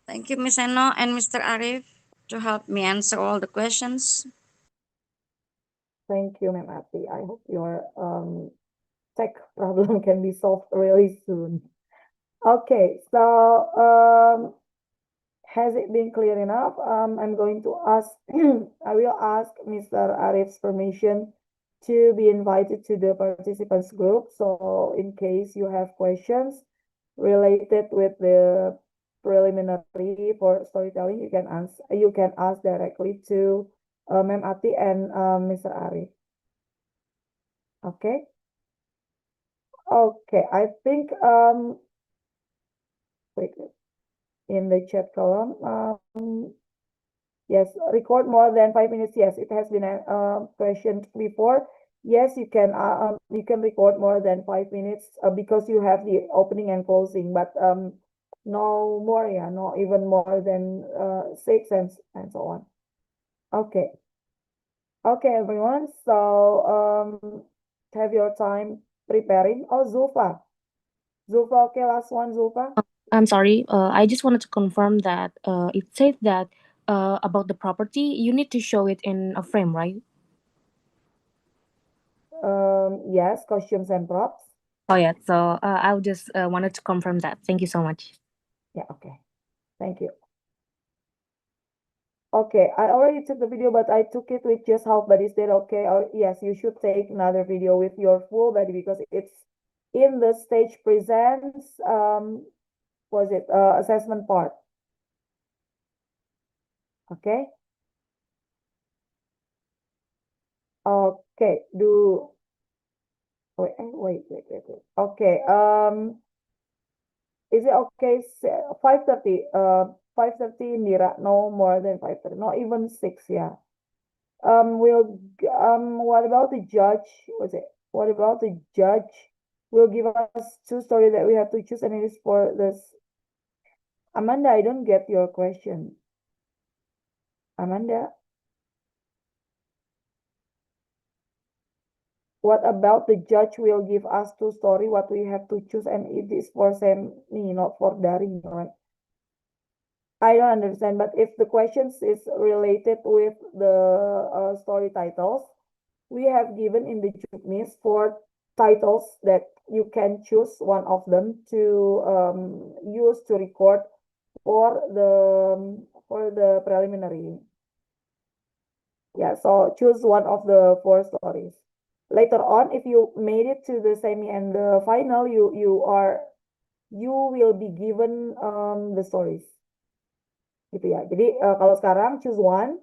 E: Thank you, Ms. Eno and Mr. Arif, to help me answer all the questions.
A: Thank you, Ma'am Ati. I hope your tech problem can be solved really soon. Okay, so has it been clear enough? I'm going to ask, I will ask Mr. Arif's permission to be invited to the participants group. So in case you have questions related with the preliminary for storytelling, you can ask directly to Ma'am Ati and Mr. Arif. Okay. Okay, I think wait, in the chat column, yes, record more than 5 minutes. Yes, it has been questioned before. Yes, you can record more than 5 minutes because you have the opening and closing, but no more, yeah, no even more than 6 and so on. Okay. Okay, everyone. So have your time preparing. Oh, Zulfa. Zulfa, okay, last one, Zulfa.
F: I'm sorry. I just wanted to confirm that it says that about the property, you need to show it in a frame, right?
A: Yes, costumes and props.
F: Oh yeah. So I just wanted to confirm that. Thank you so much.
A: Yeah, okay. Thank you. Okay, I already took the video, but I took it with just half body. Is that okay? Or yes, you should take another video with your full body because it's in the stage presents was it assessment part. Okay. Okay, wait. Okay, is it okay? 5:30, 5:30 Nira, no more than 5:30, not even 6, yeah. What about the judge? What about the judge will give us 2 stories that we have to choose, and it is for this. Amanda, I don't get your question. Amanda, what about the judge will give us 2 stories, what we have to choose, and it is for me, not for Daring, right? I don't understand, but if the questions is related with the story titles, we have given in the Juknis 4 titles that you can choose one of them to use to record for the preliminary. Yeah, so choose one of the 4 stories. Later on, if you made it to the semi and the final, you will be given the stories. Gitu ya. Jadi kalau sekarang choose one,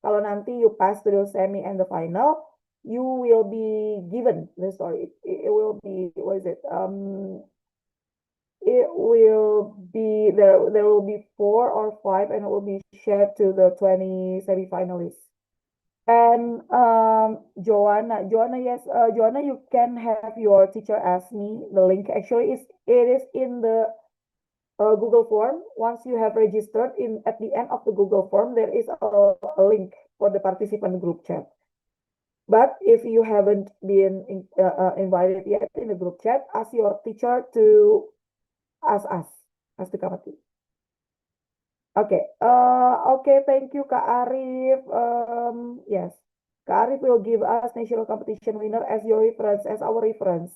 A: kalau nanti you pass to the semi and the final, you will be given the story. It will be, what is it? It will be there will be 4 or 5 and it will be shared to the 20 semi-finalists. And Joanna, yes, Joanna, you can have your teacher ask me the link. Actually, it is in the Google form. Once you have registered at the end of the Google form, there is a link for the participant group chat. But if you haven't been invited yet in the group chat, ask your teacher to ask us, ask the committee. Okay, okay, thank you, Kak Arif. Yes, Kak Arif will give us national competition winner as your reference, as our reference,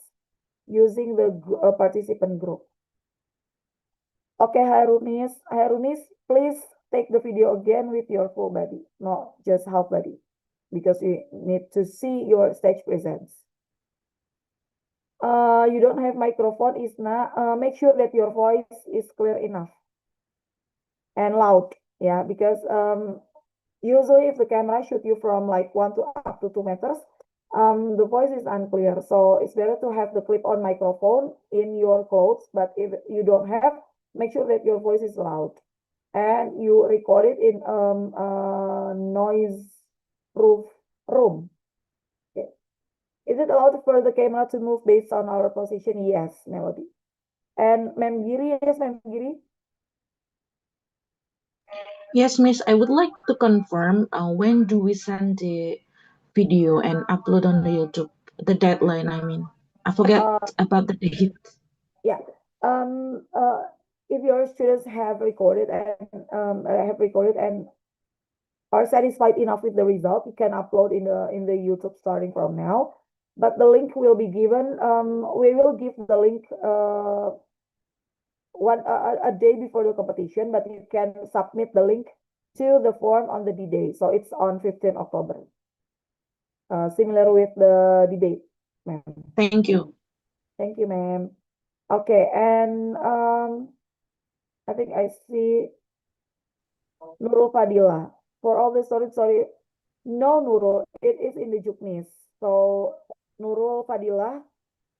A: using the participant group. Okay, Harunis, please take the video again with your full body, not just half body, because we need to see your stage presence. You don't have microphone, Isna. Make sure that your voice is clear enough and loud. Yeah, because usually if the camera shoot you from like 1 to up to 2 meters, the voice is unclear. So it's better to have the clip-on microphone in your clothes. But if you don't have, make sure that your voice is loud and you record it in a noise-proof room. Okay. Is it allowed for the camera to move based on our position? Yes, Melody. And Ma'am Giri, yes, Ma'am Giri.
M: Yes, Miss, I would like to confirm when do we send the video and upload on the YouTube? The deadline, I mean. I forget about the date.
A: Yeah. If your students have recorded and are satisfied enough with the result, you can upload in the YouTube starting from now. But the link will be given. We will give the link a day before the competition, but you can submit the link to the form on the D-Day. So it's on 15 October. Similar with the debate, ma'am.
M: Thank you.
A: Thank you, ma'am. Okay, and I think I see Nurul Fadila. For all the sorry. No, Nurul, it is in the Juknis. So Nurul Fadila,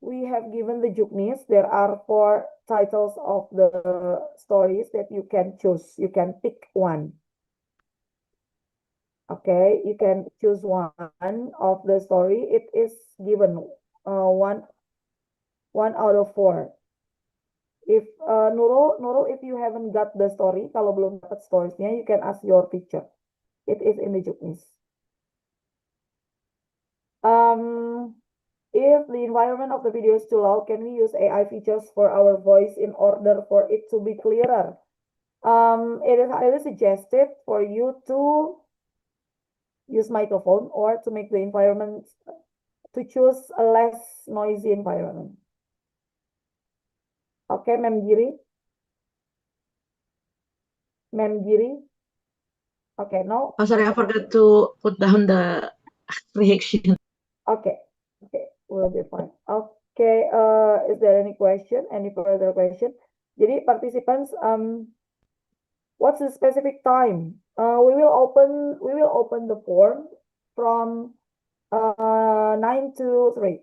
A: we have given the Juknis. There are 4 titles of the stories that you can choose. You can pick one. Okay, you can choose one of the story. It is given one out of 4. If Nurul, if you haven't got the story, kalau belum dapat storiesnya, you can ask your teacher. It is in the Juknis. If the environment of the video is too loud, can we use AI features for our voice in order for it to be clearer? It is highly suggested for you to use microphone or to make the environment, to choose a less noisy environment. Okay, Ma'am Giri? Ma'am Giri? Okay, no?
M: Oh, sorry, I forgot to put down the reaction.
A: Okay, we'll be fine. Okay, is there any question? Any further question? Jadi participants, what's the specific time? We will open the form from 9 to 3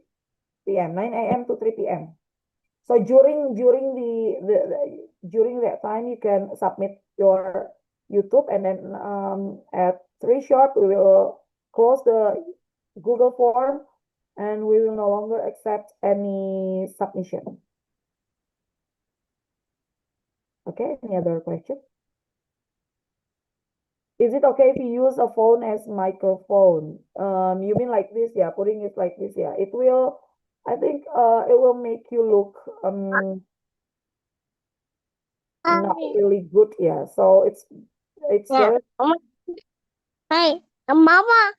A: p.m. 9 a.m. to 3 p.m. So during that time, you can submit your YouTube, and then at 3 sharp we will close the Google form, and we will no longer accept any submission. Okay, any other question? Is it okay if you use a phone as microphone? You mean like this, yeah? Putting it like this, yeah? It will, I think, it will make you look not really good, yeah. So it's better.
G: Hey, Mama.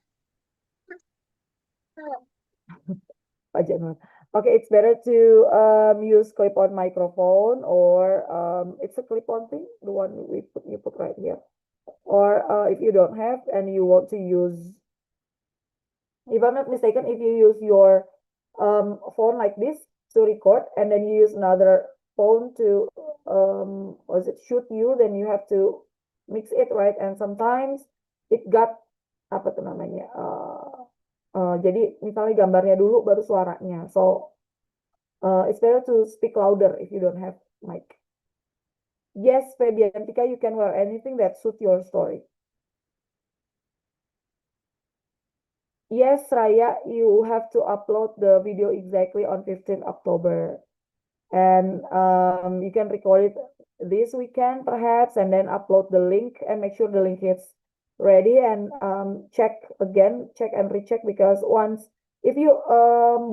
A: Pak Januar. Okay, it's better to use clip-on microphone, or it's a clip-on thing, the one you put right here. Or if you don't have and you want to use, if I'm not mistaken, if you use your phone like this to record, and then you use another phone to shoot you, then you have to mix it, right? And sometimes it got apa tuh namanya? Jadi misalnya gambarnya dulu baru suaranya. So it's better to speak louder if you don't have mic. Yes, Febiantika, you can wear anything that suits your story. Yes, Raya, you have to upload the video exactly on 15 October. And you can record it this weekend perhaps, and then upload the link and make sure the link is ready, and check and recheck, because once, if you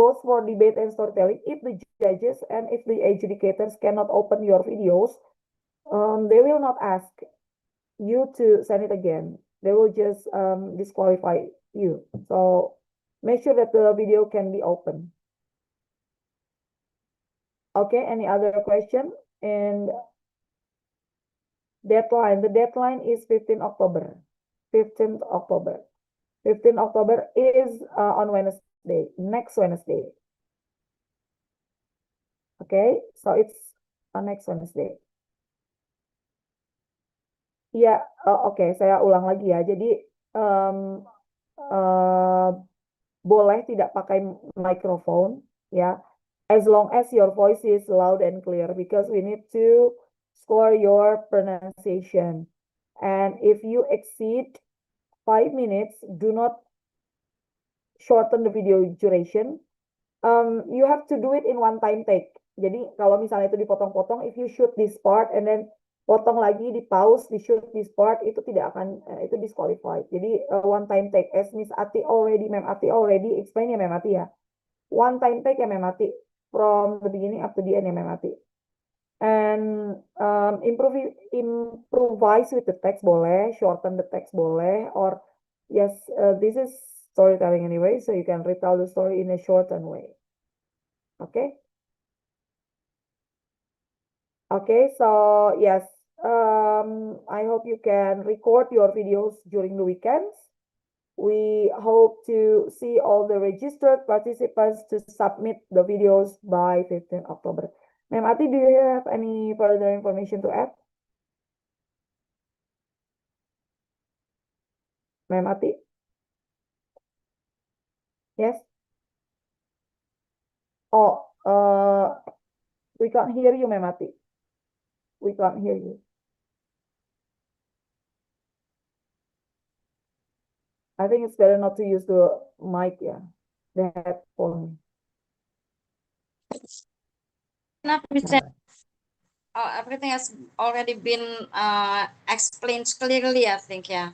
A: both for debate and storytelling, if the judges and if the adjudicators cannot open your videos, they will not ask you to send it again. They will just disqualify you. So make sure that the video can be open. Okay, any other question? And deadline, the deadline is 15 October. 15th October. 15th October is on Wednesday, next Wednesday. Okay, so it's next Wednesday. Iya, oke, saya ulang lagi ya. Jadi boleh tidak pakai microphone ya, as long as your voice is loud and clear, because we need to score your pronunciation. And if you exceed 5 minutes, do not shorten the video duration. You have to do it in one time take. Jadi kalau misalnya itu dipotong-potong, if you shoot this part and then potong lagi, di pause, di shoot this part, itu tidak akan itu disqualified. Jadi one time take, as Miss Ati already, Ma'am Ati already explain ya Ma'am Ati ya. One time take ya Ma'am Ati, from the beginning up to the end ya Ma'am Ati. And improvise with the text boleh, shorten the text boleh, or yes, this is storytelling anyway, so you can retell the story in a shortened way. Okay. Okay, so yes, I hope you can record your videos during the weekends. We hope to see all the registered participants to submit the videos by 15 October. Ma'am Ati, do you have any further information to add? Ma'am Ati? Yes? Oh, we can't hear you, Ma'am Ati. We can't hear you. I think it's better not to use the mic, yeah, the headphone.
E: Oh, everything has already been explained clearly, I think, yeah.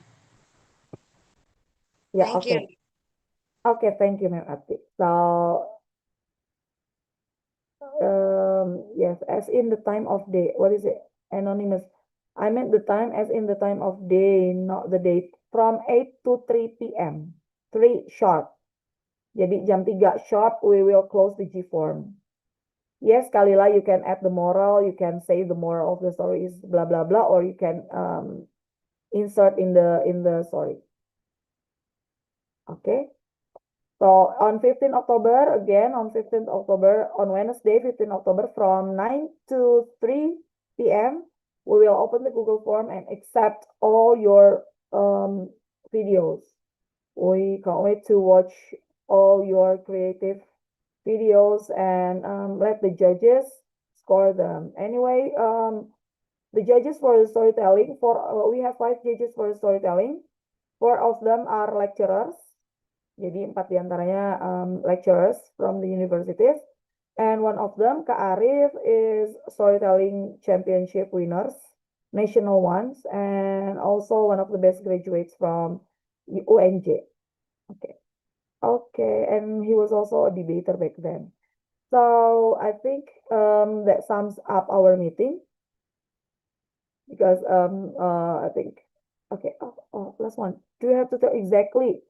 A: Yeah,
E: Thank
A: okay.
E: you.
A: Okay, thank you, Ma'am Ati. So, yes, as in the time of day. What is it? Anonymous. I meant the time as in the time of day, not the date. From 8 to 3 p.m. 3 sharp. Jadi jam 3 sharp, we will close the G form. Yes, Kalila, you can add the moral. You can say the moral of the story is blah, blah, blah, or you can insert in the story. Okay. So on 15 October, again, on 15th October, on Wednesday, 15 October, from 9 to 3 p.m., we will open the Google form and accept all your videos. We can't wait to watch all your creative videos and let the judges score them. Anyway, the judges for the storytelling, we have 5 judges for the storytelling. 4 of them are lecturers. Jadi 4 diantaranya lecturers from the universities, and one of them, Kak Arif, is storytelling championship winners, national ones, and also one of the best graduates from UNJ. Okay, and he was also a debater back then. So I think that sums up our meeting, because I think okay. Last one. Do you have to tell exactly?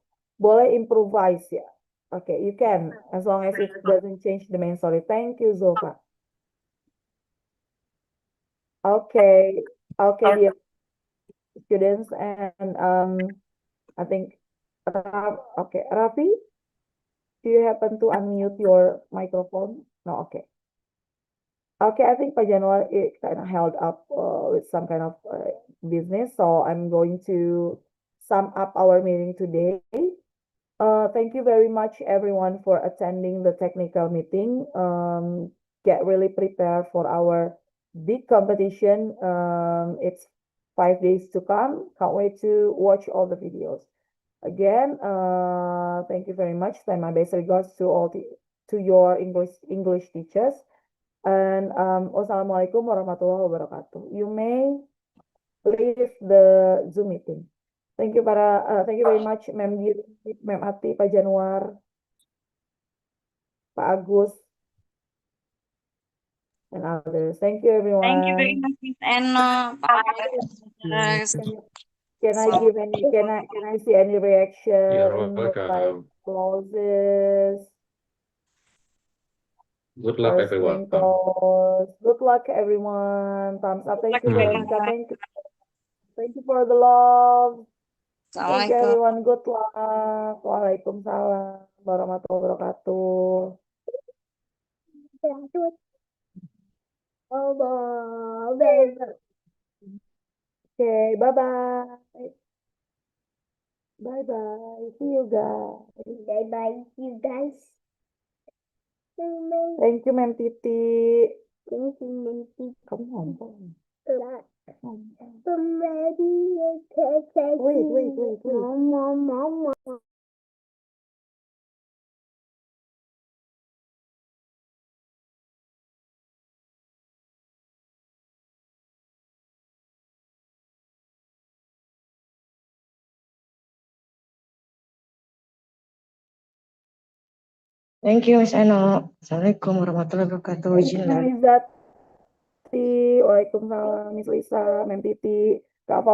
A: Boleh improvise ya. Okay, you can, as long as it doesn't change the main story. Thank you, Zova. Okay, dear students, and I think okay, Rafi, do you happen to unmute your microphone? No, okay. Okay, I think Pak Januar kind of held up with some kind of business, so I'm going to sum up our meeting today. Thank you very much, everyone, for attending the technical meeting. Get really prepared for our big competition. It's 5 days to come. Can't wait to watch all the videos. Again, thank you very much. Send my best regards to to your English teachers. And wassalamualaikum warahmatullahi wabarakatuh. You may leave the Zoom meeting. Thank you very much, Ma'am Giri, Ma'am Ati, Pak Januar, Pak Agus, and others. Thank you, everyone.
E: Thank you very much, Miss Anna.
A: Can I see any reaction?
D: You're
A: Like
D: welcome.
A: applauses,
D: Good luck,
A: or
D: everyone.
A: sprinkles. Good luck, everyone. Thumbs up. Thank you,
E: everyone.
A: Veronica. Thank you for the love. Thank you,
E: Assalamualaikum.
A: everyone. Good luck. Waalaikumsalam warahmatullahi wabarakatuh. Okay, bye-bye. Bye-bye. See you guys.
G: Bye-bye, you guys.
A: Thank you, Mem Titi.
G: Thank you, Minty.
A: Kamu ngomong. Wait.
G: Mama.
M: Thank you, Miss Eno. Assalamualaikum warahmatullahi wabarakatuh.
A: Thank
M: Izin
A: you,
M: lah.
A: Miss Zati. Waalaikumsalam, Miss Lisa, Mem Titi, Kak Fauzi.